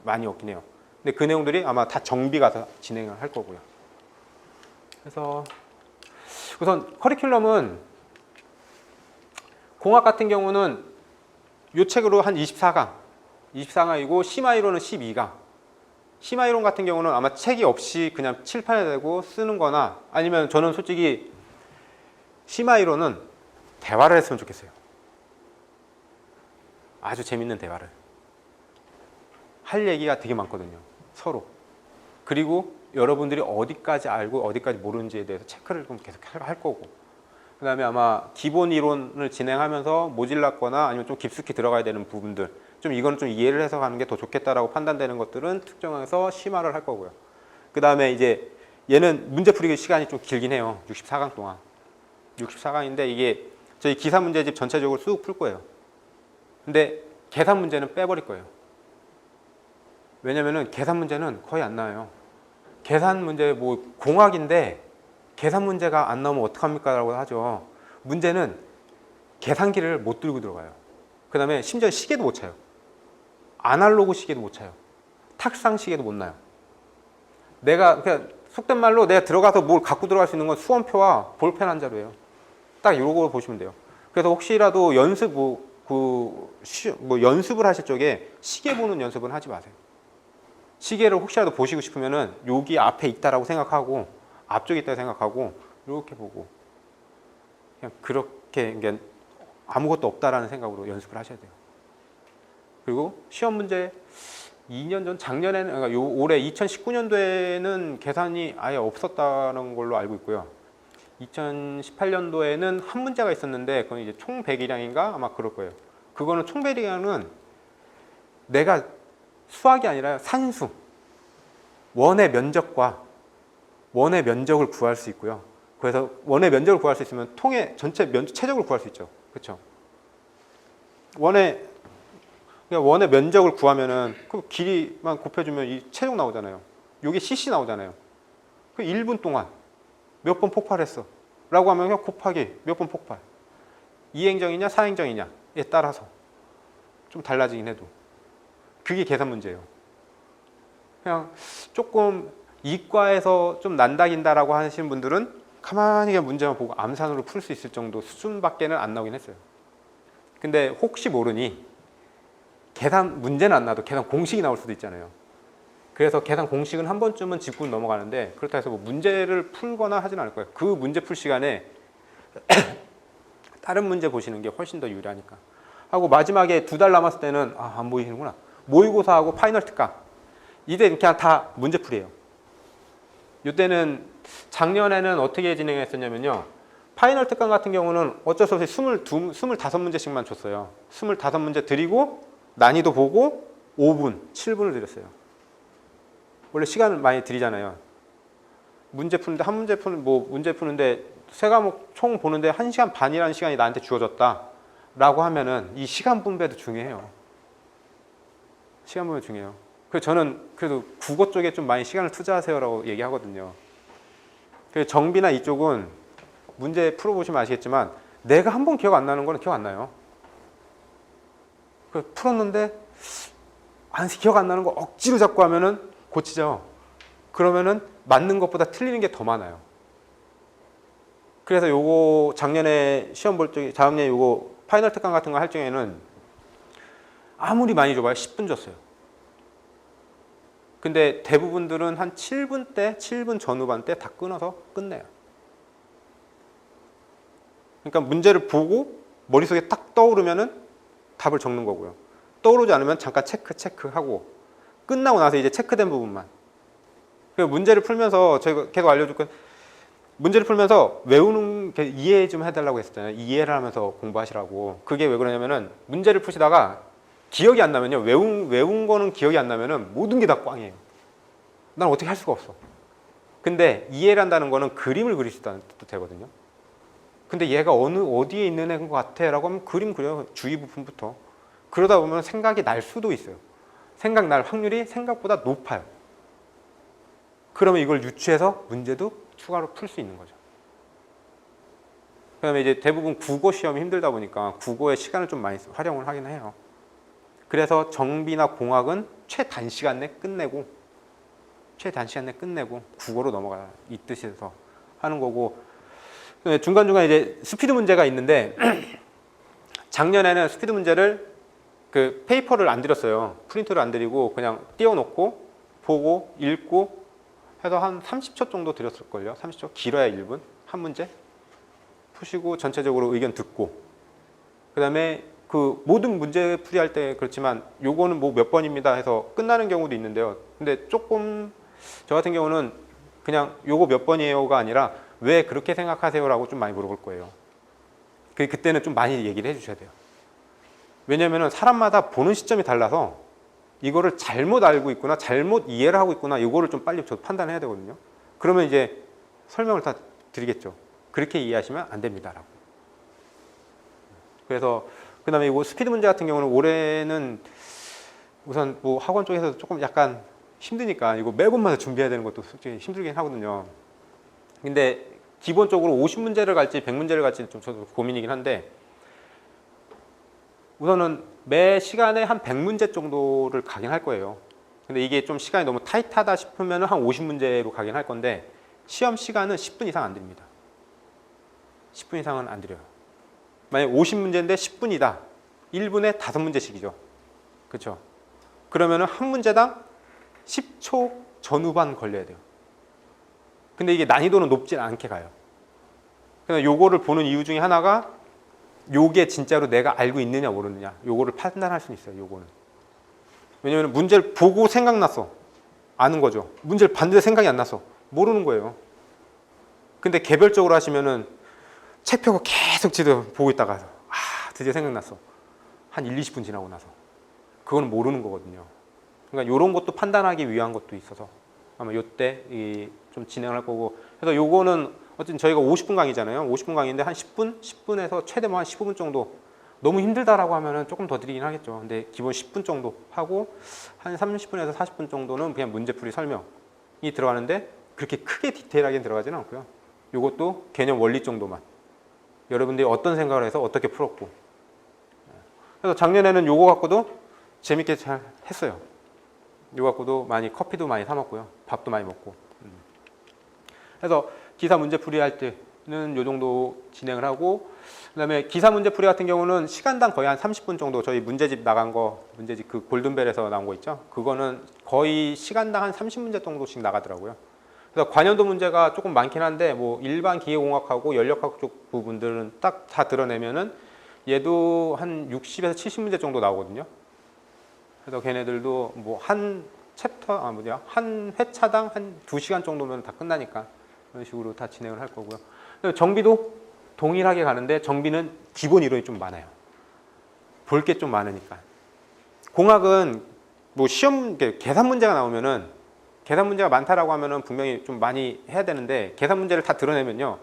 많이 없긴 해요. 근데 그 내용들이 아마 다 정비 가서 진행을 할 거고요. 그래서 우선 커리큘럼은 공학 같은 경우는 이 책으로 한 24강이고 심화이론은 12강. 심화이론 같은 경우는 아마 책이 없이 그냥 칠판에 대고 쓰는 거나, 아니면 저는 솔직히 심화이론은 대화를 했으면 좋겠어요. 아주 재밌는 대화를. 할 얘기가 되게 많거든요, 서로. 그리고 여러분들이 어디까지 알고 어디까지 모르는지에 대해서 체크를 좀 계속 할 거고, 그 다음에 아마 기본 이론을 진행하면서 모질랐거나 아니면 좀 깊숙이 들어가야 되는 부분들, 좀 이건 좀 이해를 해서 가는 게 더 좋겠다라고 판단되는 것들은 특정해서 심화를 할 거고요. 그 다음에 이제 얘는 문제 풀이 시간이 좀 길긴 해요. 64강 동안. 64강인데 이게 저희 기사 문제집 전체적으로 쑥 풀 거예요. 근데 계산 문제는 빼버릴 거예요. 왜냐면은 계산 문제는 거의 안 나와요. 계산 문제 뭐 공학인데 계산 문제가 안 나오면 어떡합니까? 라고 하죠. 문제는 계산기를 못 들고 들어가요. 그 다음에 심지어 시계도 못 차요. 아날로그 시계도 못 차요. 탁상 시계도 못 나요. 내가 그냥 속된 말로 내가 들어가서 뭘 갖고 들어갈 수 있는 건 수험표와 볼펜 한 자루예요. 딱 이거 보시면 돼요. 그래서 혹시라도 연습 연습을 하실 적에 시계 보는 연습은 하지 마세요. 시계를 혹시라도 보시고 싶으면은 여기 앞에 있다라고 생각하고, 앞쪽에 있다고 생각하고 이렇게 보고, 그냥 그렇게 그냥 아무것도 없다라는 생각으로 연습을 하셔야 돼요. 그리고 시험 문제 2년 전, 작년에는, 그러니까 올해 2019년도에는 계산이 아예 없었다는 걸로 알고 있고요. 2018년도에는 한 문제가 있었는데 그건 이제 총 배기량인가 아마 그럴 거예요. 그거는 총 배기량은 내가 수학이 아니라 산수, 원의 면적과 원의 면적을 구할 수 있고요. 그래서 원의 면적을 구할 수 있으면 통의 전체 최적을 구할 수 있죠. 그렇죠? 원의 면적을 구하면은 그 길이만 곱해주면 이 체적 나오잖아요. 이게 cc 나오잖아요. 그 1분 동안 몇 번 폭발했어 라고 하면 곱하기 몇 번 폭발, 2행정이냐 4행정이냐에 따라서 좀 달라지긴 해도 그게 계산 문제예요. 그냥 조금 이과에서 좀 난다긴다라고 하시는 분들은 가만히 그냥 문제만 보고 암산으로 풀 수 있을 정도 수준밖에는 안 나오긴 했어요. 근데 혹시 모르니 계산 문제는 안 나도 계산 공식이 나올 수도 있잖아요. 그래서 계산 공식은 한 번쯤은 짚고 넘어가는데, 그렇다 해서 뭐 문제를 풀거나 하진 않을 거예요. 그 문제 풀 시간에 다른 문제 보시는 게 훨씬 더 유리하니까. 하고 마지막에 2달 남았을 때는 안 보이시는구나. 모의고사하고 파이널 특강. 이때 그냥 다 문제 풀이에요. 이때는 작년에는 어떻게 진행했었냐면요. 파이널 특강 같은 경우는 어쩔 수 없이 25문제씩만 줬어요. 25문제 드리고 난이도 보고 5분, 7분을 드렸어요. 원래 시간을 많이 드리잖아요. 문제 푸는데 문제 푸는데 세 과목 총 보는데 1시간 반이라는 시간이 나한테 주어졌다 라고 하면은 이 시간 분배도 중요해요. 시간 분배 중요해요. 그래서 저는 그래도 국어 쪽에 좀 많이 시간을 투자하세요라고 얘기하거든요. 그래서 정비나 이쪽은 문제 풀어보시면 아시겠지만 내가 한 번 기억 안 나는 거는 기억 안 나요. 풀었는데 기억 안 나는 거 억지로 잡고 하면은 고치죠. 그러면은 맞는 것보다 틀리는 게 더 많아요. 그래서 요거 작년에 시험 볼 적에, 작년에 요거 파이널 특강 같은 거 할 적에는 아무리 많이 줘봐요 10분 줬어요. 근데 대부분들은 한 7분 전후반 때 다 끊어서 끝내요. 그러니까 문제를 보고 머릿속에 딱 떠오르면은 답을 적는 거고요. 떠오르지 않으면 잠깐 체크하고 끝나고 나서 이제 체크된 부분만. 그 문제를 풀면서 제가 계속 알려줄 건 문제를 풀면서 외우는 게 이해 좀 해달라고 했었잖아요. 이해를 하면서 공부하시라고. 그게 왜 그러냐면은 문제를 푸시다가 기억이 안 나면요. 외운 거는 기억이 안 나면은 모든 게 다 꽝이에요. 난 어떻게 할 수가 없어. 근데 이해를 한다는 거는 그림을 그릴 수 있다는 뜻도 되거든요. 근데 얘가 어디에 있는 애인 것 같아? 라고 하면 그림 그려요. 주위 부분부터. 그러다 보면 생각이 날 수도 있어요. 생각 날 확률이 생각보다 높아요. 그러면 이걸 유추해서 문제도 추가로 풀 수 있는 거죠. 그 다음에 이제 대부분 국어 시험이 힘들다 보니까 국어에 시간을 좀 많이 활용을 하긴 해요. 그래서 정비나 공학은 최단시간 내 끝내고 국어로 넘어가 이 뜻에서 하는 거고, 중간중간 이제 스피드 문제가 있는데 작년에는 스피드 문제를 그 페이퍼를 안 드렸어요. 프린트를 안 드리고 그냥 띄워놓고 보고 읽고 해서 한 30초 정도 드렸을걸요. 30초, 길어야 1분 한 문제 푸시고 전체적으로 의견 듣고, 그 다음에 그 모든 문제 풀이할 때 그렇지만 요거는 뭐 몇 번입니다 해서 끝나는 경우도 있는데요. 근데 조금 저 같은 경우는 그냥 요거 몇 번이에요가 아니라 왜 그렇게 생각하세요라고 좀 많이 물어볼 거예요. 그때는 좀 많이 얘기를 해주셔야 돼요. 왜냐하면 사람마다 보는 시점이 달라서 이거를 잘못 알고 있구나, 잘못 이해를 하고 있구나, 이거를 좀 빨리 저도 판단해야 되거든요. 그러면 이제 설명을 다 드리겠죠. 그렇게 이해하시면 안 됩니다라고. 그래서 그 다음에 이거 스피드 문제 같은 경우는 올해는 우선 뭐 학원 쪽에서 조금 약간 힘드니까 이거 매번마다 준비해야 되는 것도 솔직히 힘들긴 하거든요. 근데 기본적으로 50문제를 갈지 100문제를 갈지 좀 저도 고민이긴 한데, 우선은 매 시간에 한 100문제 정도를 가긴 할 거예요. 근데 이게 좀 시간이 너무 타이트하다 싶으면 한 50문제로 가긴 할 건데, 시험 시간은 10분 이상 안 드립니다. 10분 이상은 안 드려요. 만약 50문제인데 10분이다. 1분에 5문제씩이죠. 그렇죠? 그러면 한 문제당 10초 전후반 걸려야 돼요. 근데 이게 난이도는 높진 않게 가요. 그냥 요거를 보는 이유 중에 하나가 요게 진짜로 내가 알고 있느냐 모르느냐, 요거를 판단할 수 있어요. 요거는. 왜냐면 문제를 보고 생각났어. 아는 거죠. 문제를 봤는데 생각이 안 났어. 모르는 거예요. 근데 개별적으로 하시면은 책 펴고 계속 보고 있다가 드디어 생각났어. 한 1, 20분 지나고 나서. 그거는 모르는 거거든요. 그러니까 요런 것도 판단하기 위한 것도 있어서 아마 요때 좀 진행을 할 거고, 그래서 요거는 어쨌든 저희가 50분 강의잖아요. 50분 강의인데 한 10분에서 최대 뭐 한 15분 정도. 너무 힘들다라고 하면은 조금 더 드리긴 하겠죠. 근데 기본 10분 정도 하고 한 30분에서 40분 정도는 그냥 문제풀이 설명이 들어가는데, 그렇게 크게 디테일하게 들어가지는 않고요. 요것도 개념 원리 정도만. 여러분들이 어떤 생각을 해서 어떻게 풀었고. 그래서 작년에는 요거 갖고도 재밌게 잘 했어요. 요거 갖고도 커피도 많이 사 먹고요. 밥도 많이 먹고. 그래서 기사 문제풀이 할 때는 요 정도 진행을 하고, 그다음에 기사 문제풀이 같은 경우는 시간당 거의 한 30분 정도, 저희 문제집 나간 거, 문제집 그 골든벨에서 나온 거 있죠? 그거는 거의 시간당 한 30문제 정도씩 나가더라고요. 그래서 관련도 문제가 조금 많긴 한데, 뭐 일반 기계공학하고 연력학 쪽 부분들은 딱 다 드러내면은 얘도 한 60에서 70문제 정도 나오거든요. 그래서 걔네들도 뭐 한 챕터, 한 회차당 한 2시간 정도면 다 끝나니까 그런 식으로 다 진행을 할 거고요. 정비도 동일하게 가는데, 정비는 기본 이론이 좀 많아요. 볼 게 좀 많으니까. 공학은 뭐 시험 계산 문제가 나오면은, 계산 문제가 많다라고 하면은 분명히 좀 많이 해야 되는데, 계산 문제를 다 드러내면요,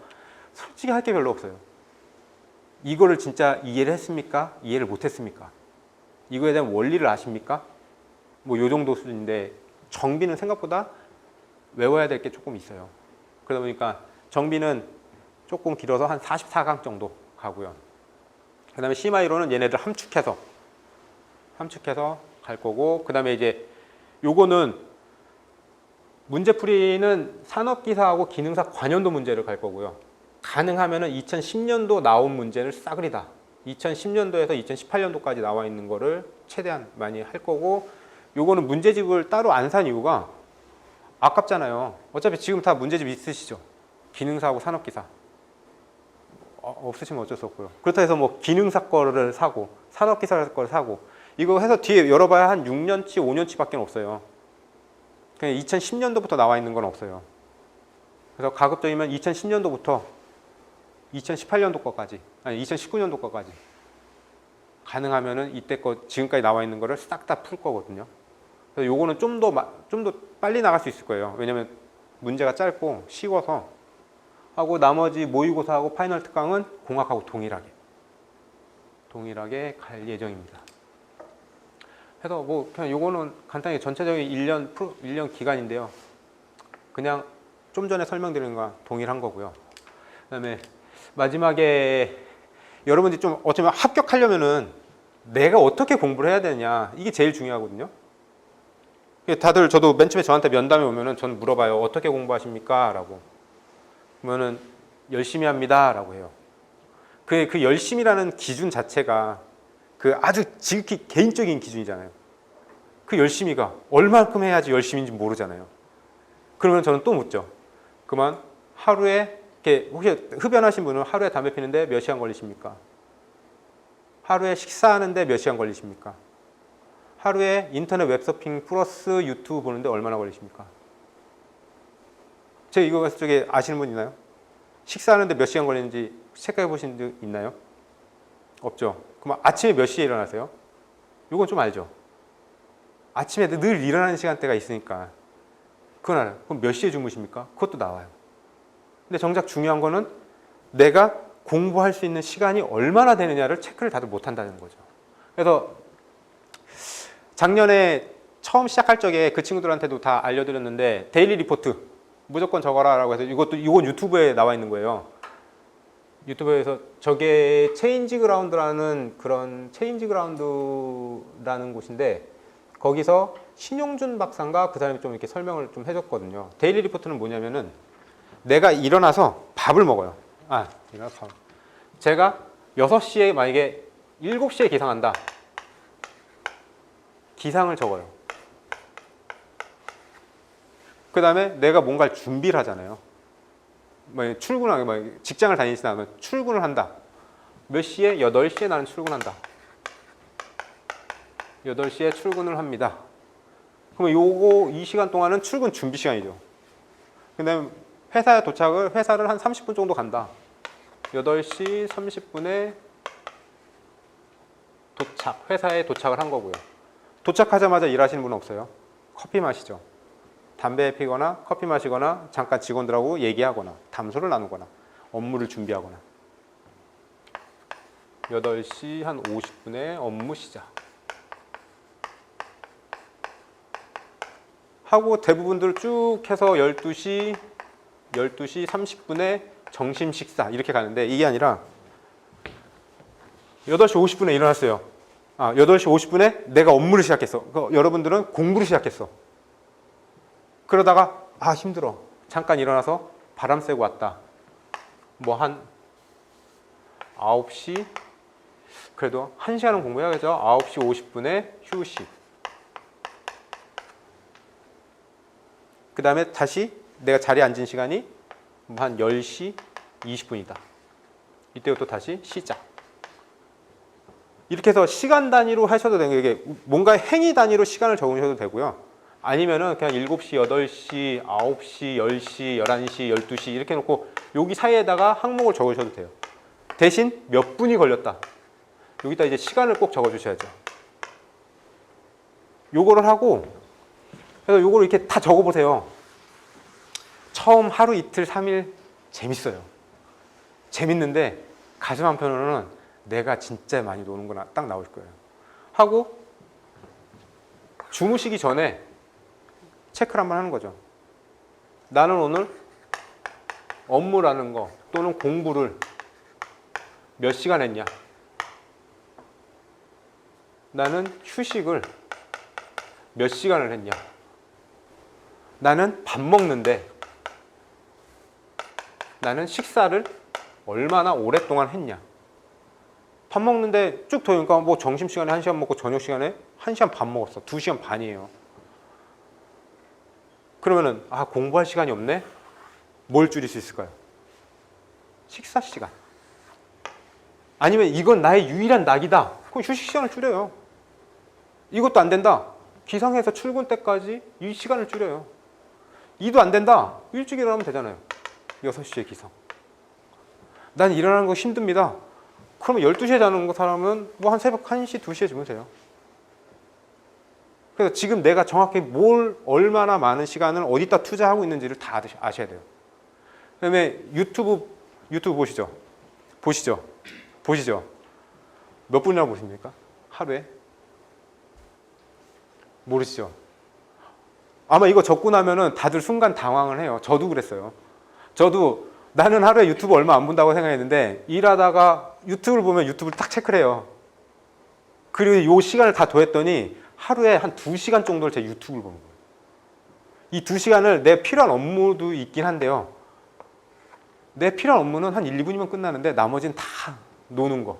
솔직히 할 게 별로 없어요. 이거를 진짜 이해를 했습니까? 이해를 못 했습니까? 이거에 대한 원리를 아십니까? 뭐 요 정도 수준인데, 정비는 생각보다 외워야 될 게 조금 있어요. 그러다 보니까 정비는 조금 길어서 한 44강 정도 가고요. 그 다음에 심화 이론은 얘네들 함축해서 갈 거고, 그 다음에 이제 요거는 문제풀이는 산업기사하고 기능사 관연도 문제를 갈 거고요. 가능하면은 2010년도 나온 문제를 싸그리다. 2010년도에서 2018년도까지 나와 있는 거를 최대한 많이 할 거고, 요거는 문제집을 따로 안 산 이유가 아깝잖아요. 어차피 지금 다 문제집 있으시죠? 기능사하고 산업기사. 없으시면 어쩔 수 없고요. 그렇다 해서 뭐 기능사 거를 사고 산업기사 거를 사고 이거 해서 뒤에 열어봐야 한 6년치, 5년치밖에 없어요. 그냥 2010년도부터 나와 있는 건 없어요. 그래서 가급적이면 2010년도부터 2018년도 거까지, 아니 2019년도 거까지 가능하면은 이때 거 지금까지 나와 있는 거를 싹 다 풀 거거든요. 그래서 요거는 좀 더 빨리 나갈 수 있을 거예요. 왜냐면 문제가 짧고 쉬워서 하고 나머지 모의고사하고 파이널 특강은 공학하고 동일하게 갈 예정입니다. 그래서 뭐 그냥 요거는 간단히 전체적인 1년 기간인데요. 그냥 좀 전에 설명드린 거랑 동일한 거고요. 그다음에 마지막에 여러분들이 좀 어쩌면 합격하려면은 내가 어떻게 공부를 해야 되냐 이게 제일 중요하거든요. 다들 저도 맨 처음에 저한테 면담에 오면은 전 물어봐요. 어떻게 공부하십니까? 라고. 그러면은 열심히 합니다. 라고 해요. 그 열심이라는 기준 자체가 그 아주 지극히 개인적인 기준이잖아요. 그 열심히가 얼만큼 해야지 열심인지 모르잖아요. 그러면 저는 또 묻죠. 그만 하루에 이렇게 혹시 흡연하신 분은 하루에 담배 피는데 몇 시간 걸리십니까? 하루에 식사하는데 몇 시간 걸리십니까? 하루에 인터넷 웹서핑 플러스 유튜브 보는데 얼마나 걸리십니까? 제가 이거 쪽에 아시는 분 있나요? 식사하는데 몇 시간 걸리는지 체크해 보신 적 있나요? 없죠. 그럼 아침에 몇 시에 일어나세요? 이건 좀 알죠. 아침에 늘 일어나는 시간대가 있으니까 그건 알아요. 그럼 몇 시에 주무십니까? 그것도 나와요. 근데 정작 중요한 거는 내가 공부할 수 있는 시간이 얼마나 되느냐를 체크를 다들 못 한다는 거죠. 그래서 작년에 처음 시작할 적에 그 친구들한테도 다 알려드렸는데 데일리 리포트 무조건 적어라라고 해서 이건 유튜브에 나와 있는 거예요. 유튜브에서 저게 체인지그라운드라는 곳인데 거기서 신용준 박사인가 그 사람이 좀 이렇게 설명을 좀 해줬거든요. 데일리 리포트는 뭐냐면은 내가 일어나서 밥을 먹어요. 제가 6시에 만약에 7시에 기상한다. 기상을 적어요. 그 다음에 내가 뭔가를 준비를 하잖아요. 출근하게 직장을 다니시다 하면 출근을 한다. 몇 시에? 8시에 나는 출근한다. 8시에 출근을 합니다. 그러면 이 시간 동안은 출근 준비 시간이죠. 그 다음에 회사를 한 30분 정도 간다. 8시 30분에 회사에 도착을 한 거고요. 도착하자마자 일하시는 분은 없어요. 커피 마시죠. 담배 피거나 커피 마시거나 잠깐 직원들하고 얘기하거나 담소를 나누거나 업무를 준비하거나 8시 한 50분에 업무 시작 하고 대부분들 쭉 해서 12시 30분에 점심 식사 이렇게 가는데 이게 아니라 8시 50분에 일어났어요. 8시 50분에 내가 업무를 시작했어. 여러분들은 공부를 시작했어. 그러다가 힘들어. 잠깐 일어나서 바람 쐬고 왔다. 뭐 한 9시 그래도 1시간은 공부해야겠죠. 9시 50분에 휴식. 그 다음에 다시 내가 자리에 앉은 시간이 한 10시 20분이다. 이때부터 다시 시작. 이렇게 해서 시간 단위로 하셔도 되는 게 뭔가 행위 단위로 시간을 적으셔도 되고요. 아니면은 그냥 7시, 8시, 9시, 10시, 11시, 12시 이렇게 해놓고 여기 사이에다가 항목을 적으셔도 돼요. 대신 몇 분이 걸렸다. 여기다 이제 시간을 꼭 적어주셔야죠. 요거를 하고 그래서 요거를 이렇게 다 적어보세요. 처음 하루 이틀 3일 재밌어요. 재밌는데 가슴 한편으로는 내가 진짜 많이 노는구나 딱 나올 거예요. 하고 주무시기 전에 체크를 한번 하는 거죠. 나는 오늘 업무라는 거 또는 공부를 몇 시간 했냐. 나는 휴식을 몇 시간을 했냐. 나는 밥 먹는데 나는 식사를 얼마나 오랫동안 했냐. 밥 먹는데 쭉 더니까 뭐 점심시간에 1시간 먹고 저녁시간에 1시간 반 먹었어. 2시간 반이에요. 그러면은 공부할 시간이 없네? 뭘 줄일 수 있을까요? 식사 시간. 아니면 이건 나의 유일한 낙이다. 그럼 휴식 시간을 줄여요. 이것도 안 된다. 기상해서 출근 때까지 이 시간을 줄여요. 이도 안 된다. 일찍 일어나면 되잖아요. 6시에 기상. 난 일어나는 거 힘듭니다. 그러면 12시에 자는 거 사람은 뭐 한 새벽 1시, 2시에 주무세요. 그래서 지금 내가 정확히 얼마나 많은 시간을 어디다 투자하고 있는지를 다 아셔야 돼요. 그 다음에 유튜브 보시죠. 몇 분이나 보십니까? 하루에? 모르시죠? 아마 이거 적고 나면은 다들 순간 당황을 해요. 저도 그랬어요. 저도 나는 하루에 유튜브 얼마 안 본다고 생각했는데 일하다가 유튜브를 보면 유튜브를 딱 체크를 해요. 그리고 이 시간을 다 더했더니 하루에 한 2시간 정도를 제 유튜브를 보는 거예요. 이 2시간을 내 필요한 업무도 있긴 한데요. 내 필요한 업무는 한 1, 2분이면 끝나는데 나머지는 다 노는 거.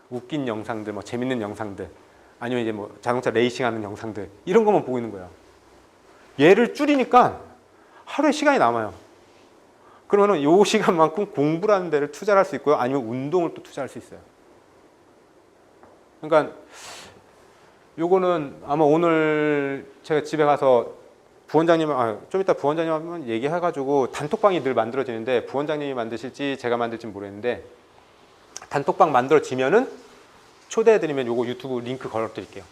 웃긴 영상들, 뭐 재밌는 영상들, 아니면 이제 뭐 자동차 레이싱하는 영상들, 이런 것만 보고 있는 거예요. 얘를 줄이니까 하루에 시간이 남아요. 그러면 이 시간만큼 공부를 하는 데를 투자를 할 수 있고요. 아니면 운동을 또 투자할 수 있어요. 그러니까 요거는 아마 오늘 제가 집에 가서 좀 이따 부원장님 한번 얘기해가지고 단톡방이 늘 만들어지는데 부원장님이 만드실지 제가 만들지 모르겠는데 단톡방 만들어지면은 초대해드리면 요거 유튜브 링크 걸어드릴게요.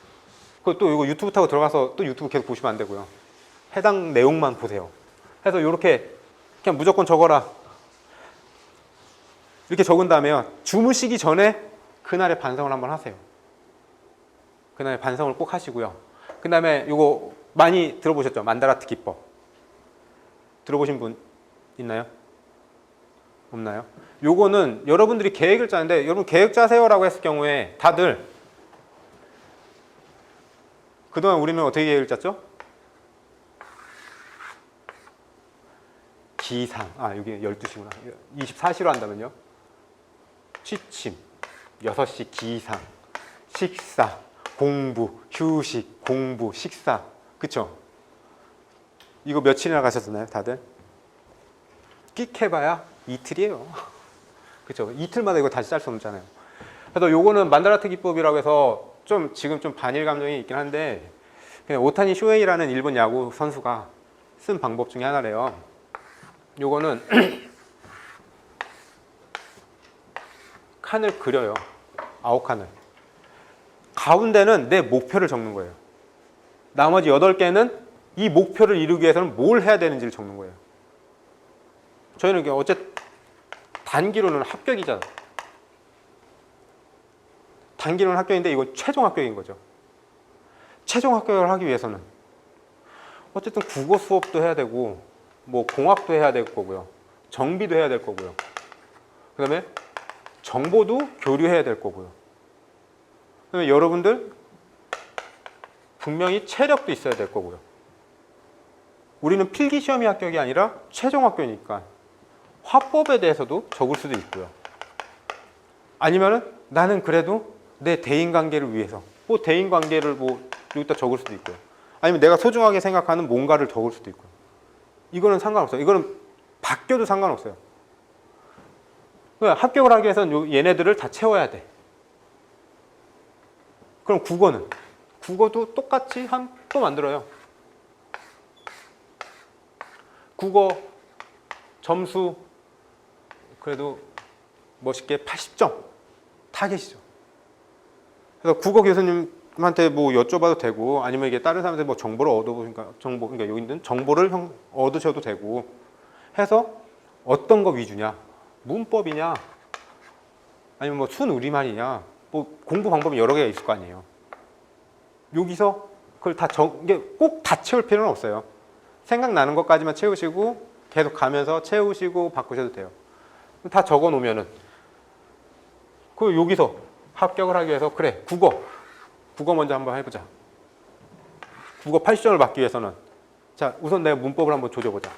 그리고 또 요거 유튜브 타고 들어가서 또 유튜브 계속 보시면 안 되고요. 해당 내용만 보세요. 그래서 요렇게 그냥 무조건 적어라. 이렇게 적은 다음에요. 주무시기 전에 그날의 반성을 한번 하세요. 그날의 반성을 꼭 하시고요. 그 다음에 요거 많이 들어보셨죠? 만다라트 기법. 들어보신 분 있나요? 없나요? 요거는 여러분들이 계획을 짜는데 여러분 계획 짜세요라고 했을 경우에 다들 그동안 우리는 어떻게 계획을 짰죠? 기상. 여기 12시구나. 24시로 한다면요. 취침, 6시 기상, 식사, 공부, 휴식, 공부, 식사. 그쵸? 이거 며칠이나 가셨나요, 다들? 끽 해봐야 이틀이에요. 그쵸? 이틀마다 이거 다시 짤 수 없잖아요. 그래서 요거는 만다라트 기법이라고 해서 지금 좀 반일 감정이 있긴 한데, 그냥 오타니 쇼헤이라는 일본 야구 선수가 쓴 방법 중에 하나래요. 요거는 칸을 그려요. 9칸을. 가운데는 내 목표를 적는 거예요. 나머지 8개는 이 목표를 이루기 위해서는 뭘 해야 되는지를 적는 거예요. 저희는 어쨌든 단기로는 합격이잖아. 단기로는 합격인데 이건 최종 합격인 거죠. 최종 합격을 하기 위해서는 어쨌든 국어 수업도 해야 되고 뭐 공학도 해야 될 거고요. 정비도 해야 될 거고요. 그 다음에 정보도 교류해야 될 거고요. 그 다음에 여러분들 분명히 체력도 있어야 될 거고요. 우리는 필기시험이 합격이 아니라 최종 합격이니까 화법에 대해서도 적을 수도 있고요. 아니면은 나는 그래도 내 대인관계를 위해서 대인관계를 여기다 적을 수도 있고요. 아니면 내가 소중하게 생각하는 뭔가를 적을 수도 있고요. 이거는 상관없어요. 이거는 바뀌어도 상관없어요. 합격을 하기 위해서는 얘네들을 다 채워야 돼. 그럼 국어도 똑같이 또 만들어요. 국어 점수 그래도 멋있게 80점 타겟이죠. 그래서 국어 교수님한테 여쭤봐도 되고 아니면 이게 다른 사람한테 정보를 얻어보니까 그러니까 여기 있는 정보를 얻으셔도 되고 해서 어떤 거 위주냐, 문법이냐, 아니면 순우리말이냐, 공부 방법이 여러 개가 있을 거 아니에요. 여기서 그걸 이게 꼭 다 채울 필요는 없어요. 생각나는 것까지만 채우시고 계속 가면서 채우시고 바꾸셔도 돼요. 다 적어 놓으면은 여기서 합격을 하기 위해서 그래 국어 먼저 한번 해보자. 국어 80점을 받기 위해서는 자 우선 내가 문법을 한번 조져보자.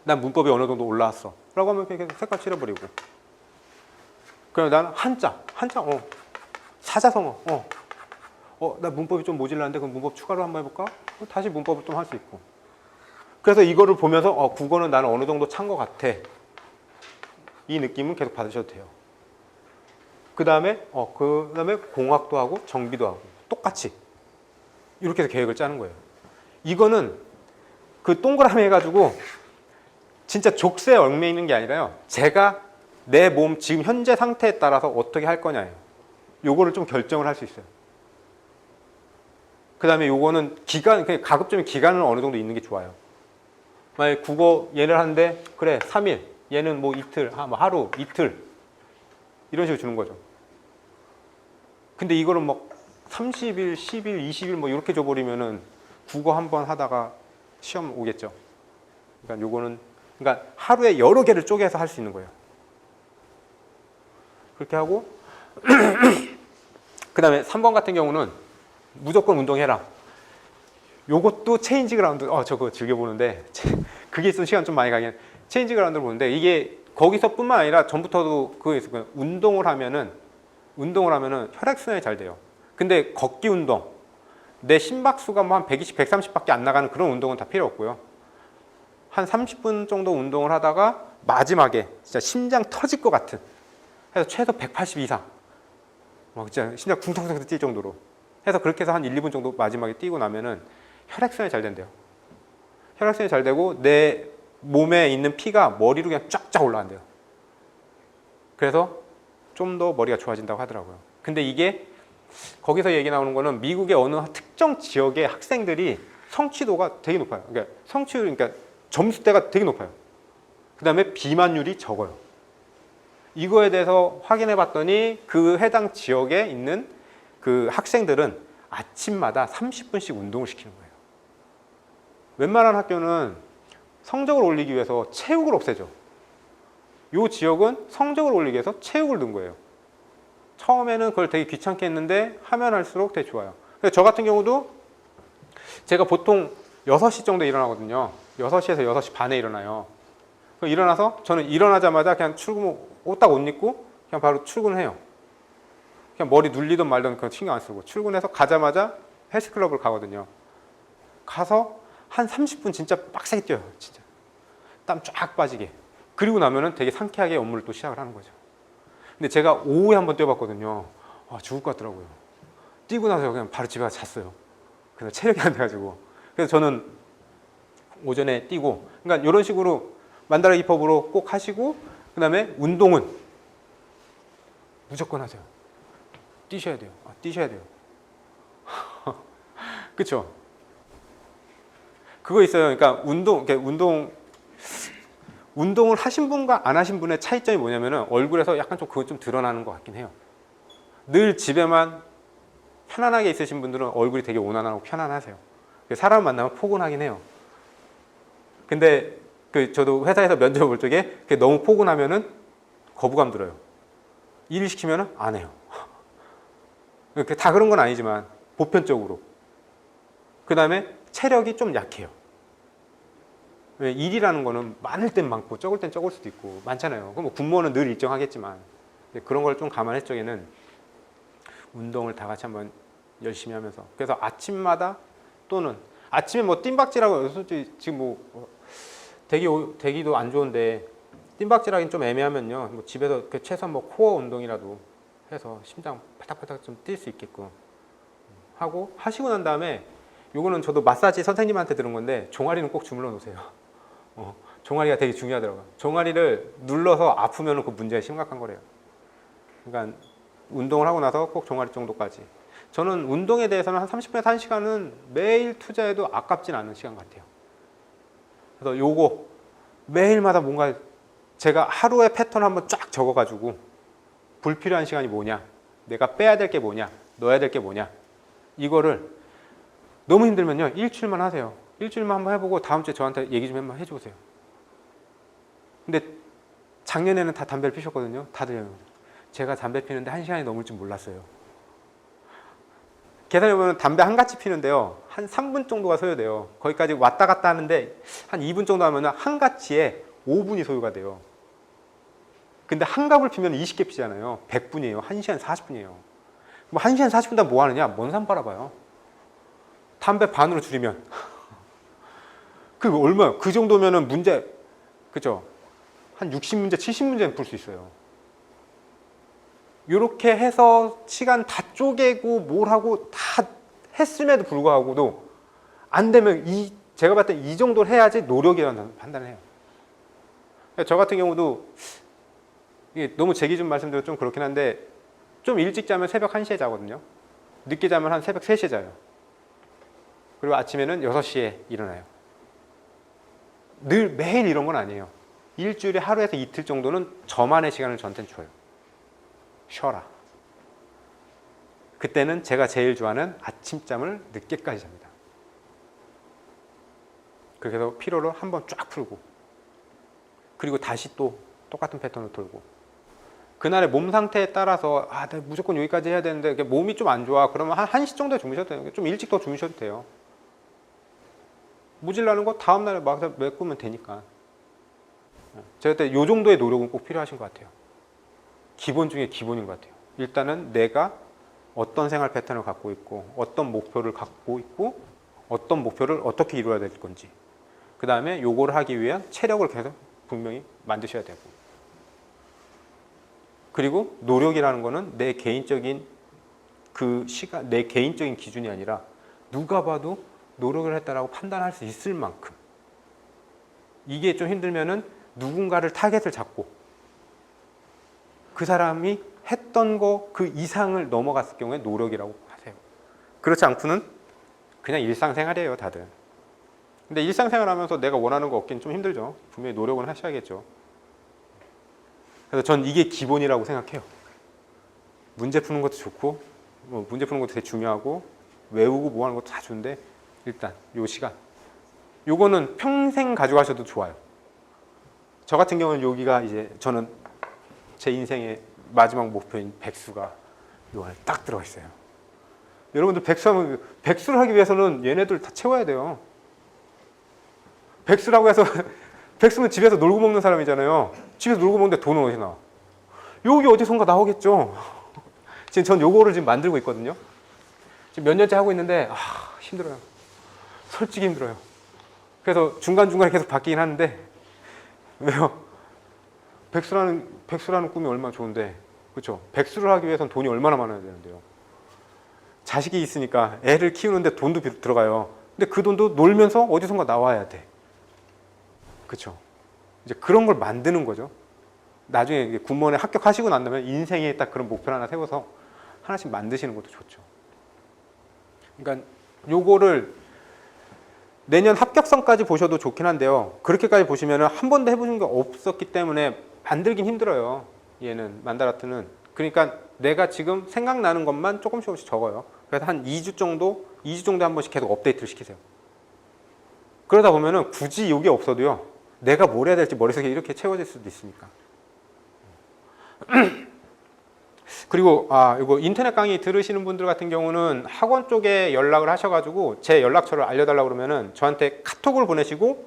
난 문법이 어느 정도 올라왔어 라고 하면 그냥 색깔 칠해버리고 그럼 나는 한자 사자성어 나 문법이 좀 모질라는데 그럼 문법 추가로 한번 해볼까? 다시 문법을 좀 할 수 있고 그래서 이거를 보면서 국어는 나는 어느 정도 찬 것 같아. 이 느낌은 계속 받으셔도 돼요. 그 다음에 공학도 하고 정비도 하고 똑같이 이렇게 해서 계획을 짜는 거예요. 이거는 그 동그라미 해가지고 진짜 족쇄에 얽매이는 게 아니라요. 제가 내 몸 지금 현재 상태에 따라서 어떻게 할 거냐예요. 요거를 좀 결정을 할 수 있어요. 그 다음에 요거는 가급적이면 기간은 어느 정도 있는 게 좋아요. 만약에 국어 얘를 하는데 그래 3일, 얘는 뭐 이틀, 뭐 하루, 이틀 이런 식으로 주는 거죠. 근데 이거를 막 30일, 10일, 20일 뭐 이렇게 줘버리면은 국어 한 번 하다가 시험 오겠죠. 그러니까 요거는 하루에 여러 개를 쪼개서 할 수 있는 거예요. 그렇게 하고 그 다음에 3번 같은 경우는 무조건 운동해라. 요것도 체인지 그라운드, 저거 즐겨보는데 그게 있으면 시간 좀 많이 가긴. 체인지 그라운드를 보는데 이게 거기서뿐만 아니라 전부터도 그거 있어요. 운동을 하면은 혈액순환이 잘 돼요. 근데 걷기 운동, 내 심박수가 뭐 한 120, 130밖에 안 나가는 그런 운동은 다 필요 없고요. 한 30분 정도 운동을 하다가 마지막에 진짜 심장 터질 것 같은 해서 최소 180 이상 막 진짜 심장 쿵텅쿵 뛸 정도로 해서 그렇게 해서 한 1, 2분 정도 마지막에 뛰고 나면은 혈액순환이 잘 된대요. 혈액순환이 잘 되고 내 몸에 있는 피가 머리로 그냥 쫙쫙 올라간대요. 그래서 좀 더 머리가 좋아진다고 하더라고요. 근데 이게 거기서 얘기 나오는 거는 미국의 어느 특정 지역의 학생들이 성취도가 되게 높아요. 그러니까 그러니까 점수대가 되게 높아요. 그 다음에 비만율이 적어요. 이거에 대해서 확인해 봤더니 그 해당 지역에 있는 그 학생들은 아침마다 30분씩 운동을 시키는 거예요. 웬만한 학교는 성적을 올리기 위해서 체육을 없애죠. 이 지역은 성적을 올리기 위해서 체육을 넣은 거예요. 처음에는 그걸 되게 귀찮게 했는데 하면 할수록 되게 좋아요. 그래서 저 같은 경우도 제가 보통 6시 정도에 일어나거든요. 6시에서 6시 반에 일어나요. 일어나서 저는 일어나자마자 그냥 딱 옷 입고 그냥 바로 출근을 해요. 그냥 머리 눌리든 말든 그냥 신경 안 쓰고 출근해서 가자마자 헬스클럽을 가거든요. 가서 한 30분 진짜 빡세게 뛰어요. 진짜 땀 쫙 빠지게. 그리고 나면은 되게 상쾌하게 업무를 또 시작을 하는 거죠. 근데 제가 오후에 한번 뛰어봤거든요. 죽을 것 같더라고요. 뛰고 나서 그냥 바로 집에 가서 잤어요. 그래서 체력이 안 돼가지고. 그래서 저는 오전에 뛰고, 그러니까 이런 식으로 만다라 기법으로 꼭 하시고, 그 다음에 운동은 무조건 하세요. 뛰셔야 돼요. 뛰셔야 돼요. 그쵸? 그거 있어요. 그러니까 운동을 하신 분과 안 하신 분의 차이점이 뭐냐면은 얼굴에서 약간 좀 그거 좀 드러나는 것 같긴 해요. 늘 집에만 편안하게 있으신 분들은 얼굴이 되게 온화하고 편안하세요. 사람 만나면 포근하긴 해요. 근데 저도 회사에서 면접 볼 적에 너무 포근하면은 거부감 들어요. 일을 시키면은 안 해요. 다 그런 건 아니지만 보편적으로. 그 다음에 체력이 좀 약해요. 왜 일이라는 거는 많을 땐 많고 적을 땐 적을 수도 있고 많잖아요. 그럼 뭐 군무원은 늘 일정하겠지만 그런 걸 좀 감안할 적에는 운동을 다 같이 한번 열심히 하면서 그래서 아침마다 또는 아침에 뭐 뜀박질하고 솔직히 지금 뭐 대기도 안 좋은데 뜀박질하기는 좀 애매하면요. 뭐 집에서 최소한 뭐 코어 운동이라도 해서 심장 팔딱팔딱 좀 뛸 수 있게끔 하고 하시고 난 다음에 요거는 저도 마사지 선생님한테 들은 건데 종아리는 꼭 주물러 놓으세요. 종아리가 되게 중요하더라고요. 종아리를 눌러서 아프면 그 문제가 심각한 거래요. 그러니까 운동을 하고 나서 꼭 종아리 정도까지. 저는 운동에 대해서는 한 30분에서 1시간은 매일 투자해도 아깝진 않은 시간 같아요. 그래서 요거 매일마다 뭔가 제가 하루의 패턴 한번 쫙 적어가지고 불필요한 시간이 뭐냐, 내가 빼야 될 게 뭐냐, 넣어야 될 게 뭐냐, 이거를 너무 힘들면요 일주일만 하세요. 일주일만 한번 해보고 다음 주에 저한테 얘기 좀 한번 해주세요. 근데 작년에는 다 담배를 피셨거든요. 다들 제가 담배 피는데 1시간이 넘을 줄 몰랐어요. 계산해보면 담배 한 가치 피는데요 한 3분 정도가 소요돼요. 거기까지 왔다 갔다 하는데 한 2분 정도 하면 한 가치에 5분이 소요가 돼요. 근데 한 갑을 피면 20개 피잖아요. 100분이에요. 1시간 40분이에요. 뭐 1시간 40분 다 뭐 하느냐? 먼 산 바라봐요. 담배 반으로 줄이면 그 얼마요? 그 정도면은 문제, 그죠? 한 60문제, 70문제는 풀 수 있어요. 이렇게 해서 시간 다 쪼개고 뭘 하고 다 했음에도 불구하고도 안 되면 제가 봤을 때 이 정도를 해야지 노력이라는 판단을 해요. 저 같은 경우도 이게 너무 제 기준 말씀드려 좀 그렇긴 한데 좀 일찍 자면 새벽 1시에 자거든요. 늦게 자면 한 새벽 3시에 자요. 그리고 아침에는 6시에 일어나요. 매일 이런 건 아니에요. 일주일에 하루에서 이틀 정도는 저만의 시간을 저한테는 줘요. 쉬어라. 그때는 제가 제일 좋아하는 아침잠을 늦게까지 잡니다. 그렇게 해서 피로를 한번 쫙 풀고 그리고 다시 또 똑같은 패턴으로 돌고 그날의 몸 상태에 따라서 내가 무조건 여기까지 해야 되는데 몸이 좀 안 좋아. 그러면 한 1시 정도에 주무셔도 돼요. 좀 일찍 더 주무셔도 돼요. 모질라는 거 다음날에 막 메꾸면 되니까. 제가 그때 요 정도의 노력은 꼭 필요하신 것 같아요. 기본 중에 기본인 것 같아요. 일단은 내가 어떤 생활 패턴을 갖고 있고 어떤 목표를 갖고 있고 어떤 목표를 어떻게 이루어야 될 건지 그 다음에 요거를 하기 위한 체력을 계속 분명히 만드셔야 되고 그리고 노력이라는 거는 내 개인적인 그 시간, 내 개인적인 기준이 아니라 누가 봐도 노력을 했다라고 판단할 수 있을 만큼 이게 좀 힘들면은 누군가를 타겟을 잡고 그 사람이 했던 거 그 이상을 넘어갔을 경우에 노력이라고 하세요. 그렇지 않고는 그냥 일상생활이에요, 다들. 근데 일상생활 하면서 내가 원하는 거 얻기는 좀 힘들죠. 분명히 노력은 하셔야겠죠. 그래서 전 이게 기본이라고 생각해요. 문제 푸는 것도 좋고 문제 푸는 것도 되게 중요하고 외우고 뭐 하는 것도 다 좋은데 일단 요 시간 요거는 평생 가져가셔도 좋아요. 저 같은 경우는 여기가 이제 저는 제 인생의 마지막 목표인 백수가 요 안에 딱 들어가 있어요. 여러분들 백수를 하기 위해서는 얘네들 다 채워야 돼요. 백수라고 해서 백수는 집에서 놀고 먹는 사람이잖아요. 집에서 놀고 먹는데 돈은 어디서 나와? 여기 어디선가 나오겠죠. 지금 전 요거를 지금 만들고 있거든요. 지금 몇 년째 하고 있는데 힘들어요. 솔직히 힘들어요. 그래서 중간중간에 계속 바뀌긴 하는데 왜요? 백수라는 꿈이 얼마나 좋은데 그렇죠? 백수를 하기 위해서는 돈이 얼마나 많아야 되는데요. 자식이 있으니까 애를 키우는데 돈도 들어가요. 근데 그 돈도 놀면서 어디선가 나와야 돼. 그렇죠? 이제 그런 걸 만드는 거죠. 나중에 군무원에 합격하시고 난 다음에 인생에 딱 그런 목표를 하나 세워서 하나씩 만드시는 것도 좋죠. 그러니까 요거를 내년 합격선까지 보셔도 좋긴 한데요. 그렇게까지 보시면 한 번도 해보신 게 없었기 때문에 만들긴 힘들어요. 얘는 만다라트는. 그러니까 내가 지금 생각나는 것만 조금씩 적어요. 그래서 한 2주 정도에 한 번씩 계속 업데이트를 시키세요. 그러다 보면은 굳이 이게 없어도요. 내가 뭘 해야 될지 머릿속에 이렇게 채워질 수도 있으니까. 그리고 이거 인터넷 강의 들으시는 분들 같은 경우는 학원 쪽에 연락을 하셔가지고 제 연락처를 알려달라고 그러면은 저한테 카톡을 보내시고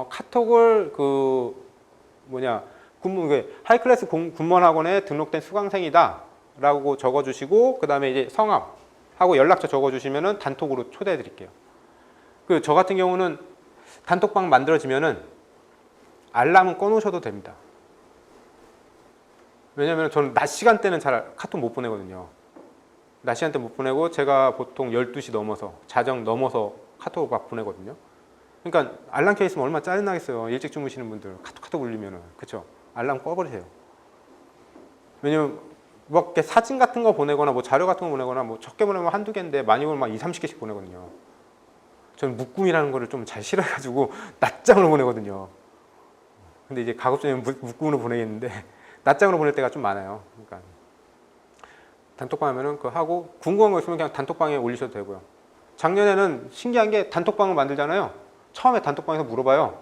카톡을 하이클래스 군무원 학원에 등록된 수강생이다 라고 적어주시고 그 다음에 이제 성함하고 연락처 적어주시면은 단톡으로 초대해 드릴게요. 저 같은 경우는 단톡방 만들어지면은 알람은 꺼놓으셔도 됩니다. 왜냐면 저는 낮 시간대는 잘 카톡 못 보내거든요. 낮 시간대 못 보내고 제가 보통 12시 넘어서 자정 넘어서 카톡을 막 보내거든요. 그러니까 알람 켜 있으면 얼마나 짜증나겠어요. 일찍 주무시는 분들 카톡 울리면은. 그렇죠? 알람 꺼버리세요. 왜냐면 막 이렇게 사진 같은 거 보내거나 뭐 자료 같은 거 보내거나 뭐 적게 보내면 한두 개인데 많이 보면 막 2, 30개씩 보내거든요. 저는 묶음이라는 거를 좀 잘 싫어해가지고 낮장으로 보내거든요. 근데 이제 가급적이면 묶음으로 보내겠는데 낮장으로 보낼 때가 좀 많아요. 그러니까 단톡방 하면은 그거 하고 궁금한 거 있으면 그냥 단톡방에 올리셔도 되고요. 작년에는 신기한 게 단톡방을 만들잖아요. 처음에 단톡방에서 물어봐요.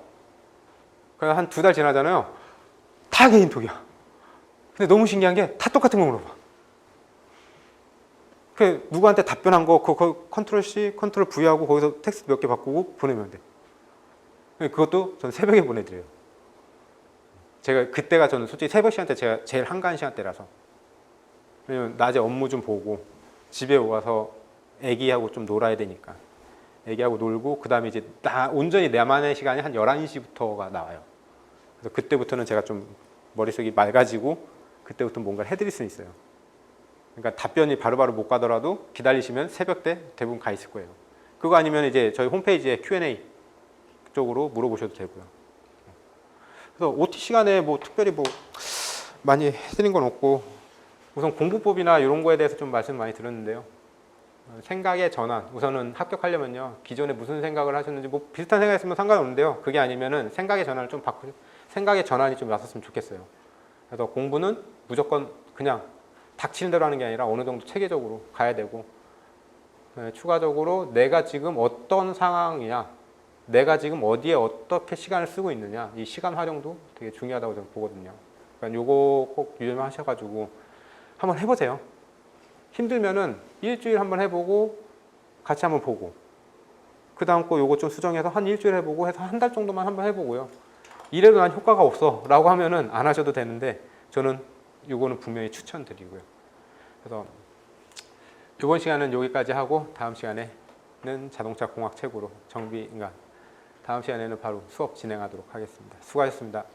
그래서 한 2달 지나잖아요. 다 개인톡이야. 근데 너무 신기한 게 다 똑같은 거 물어봐. 그 누구한테 답변한 거 그거 컨트롤 C, 컨트롤 V 하고 거기서 텍스트 몇 개 바꾸고 보내면 돼. 그것도 전 새벽에 보내드려요. 제가 그때가 저는 솔직히 새벽 시간대 제가 제일 한가한 시간대라서. 왜냐면 낮에 업무 좀 보고 집에 와서 애기하고 좀 놀아야 되니까. 애기하고 놀고 그 다음에 이제 온전히 나만의 시간이 한 11시부터가 나와요. 그래서 그때부터는 제가 좀 머릿속이 맑아지고 그때부터 뭔가를 해드릴 수 있어요. 그러니까 답변이 바로바로 못 가더라도 기다리시면 새벽 때 대부분 가 있을 거예요. 그거 아니면 이제 저희 홈페이지에 Q&A 쪽으로 물어보셔도 되고요. 그래서 OT 시간에 뭐 특별히 뭐 많이 해드린 건 없고, 우선 공부법이나 이런 거에 대해서 좀 말씀 많이 들었는데요. 생각의 전환, 우선은 합격하려면요, 기존에 무슨 생각을 하셨는지 뭐 비슷한 생각 있으면 상관없는데요, 그게 아니면은 생각의 전환을 좀 바꾸, 생각의 전환이 좀 왔었으면 좋겠어요. 그래서 공부는 무조건 그냥 닥치는 대로 하는 게 아니라 어느 정도 체계적으로 가야 되고, 추가적으로 내가 지금 어떤 상황이냐, 내가 지금 어디에 어떻게 시간을 쓰고 있느냐, 이 시간 활용도 되게 중요하다고 저는 보거든요. 그러니까 요거 꼭 유념하셔가지고 한번 해보세요. 힘들면은 일주일 한번 해보고 같이 한번 보고, 그 다음 거 요거 좀 수정해서 한 일주일 해보고 해서 한 달 정도만 한번 해보고요. 이래도 난 효과가 없어 라고 하면은 안 하셔도 되는데, 저는 요거는 분명히 추천드리고요. 그래서 이번 시간은 여기까지 하고, 다음 시간에는 자동차 공학 책으로 정비, 그러니까 다음 시간에는 바로 수업 진행하도록 하겠습니다. 수고하셨습니다.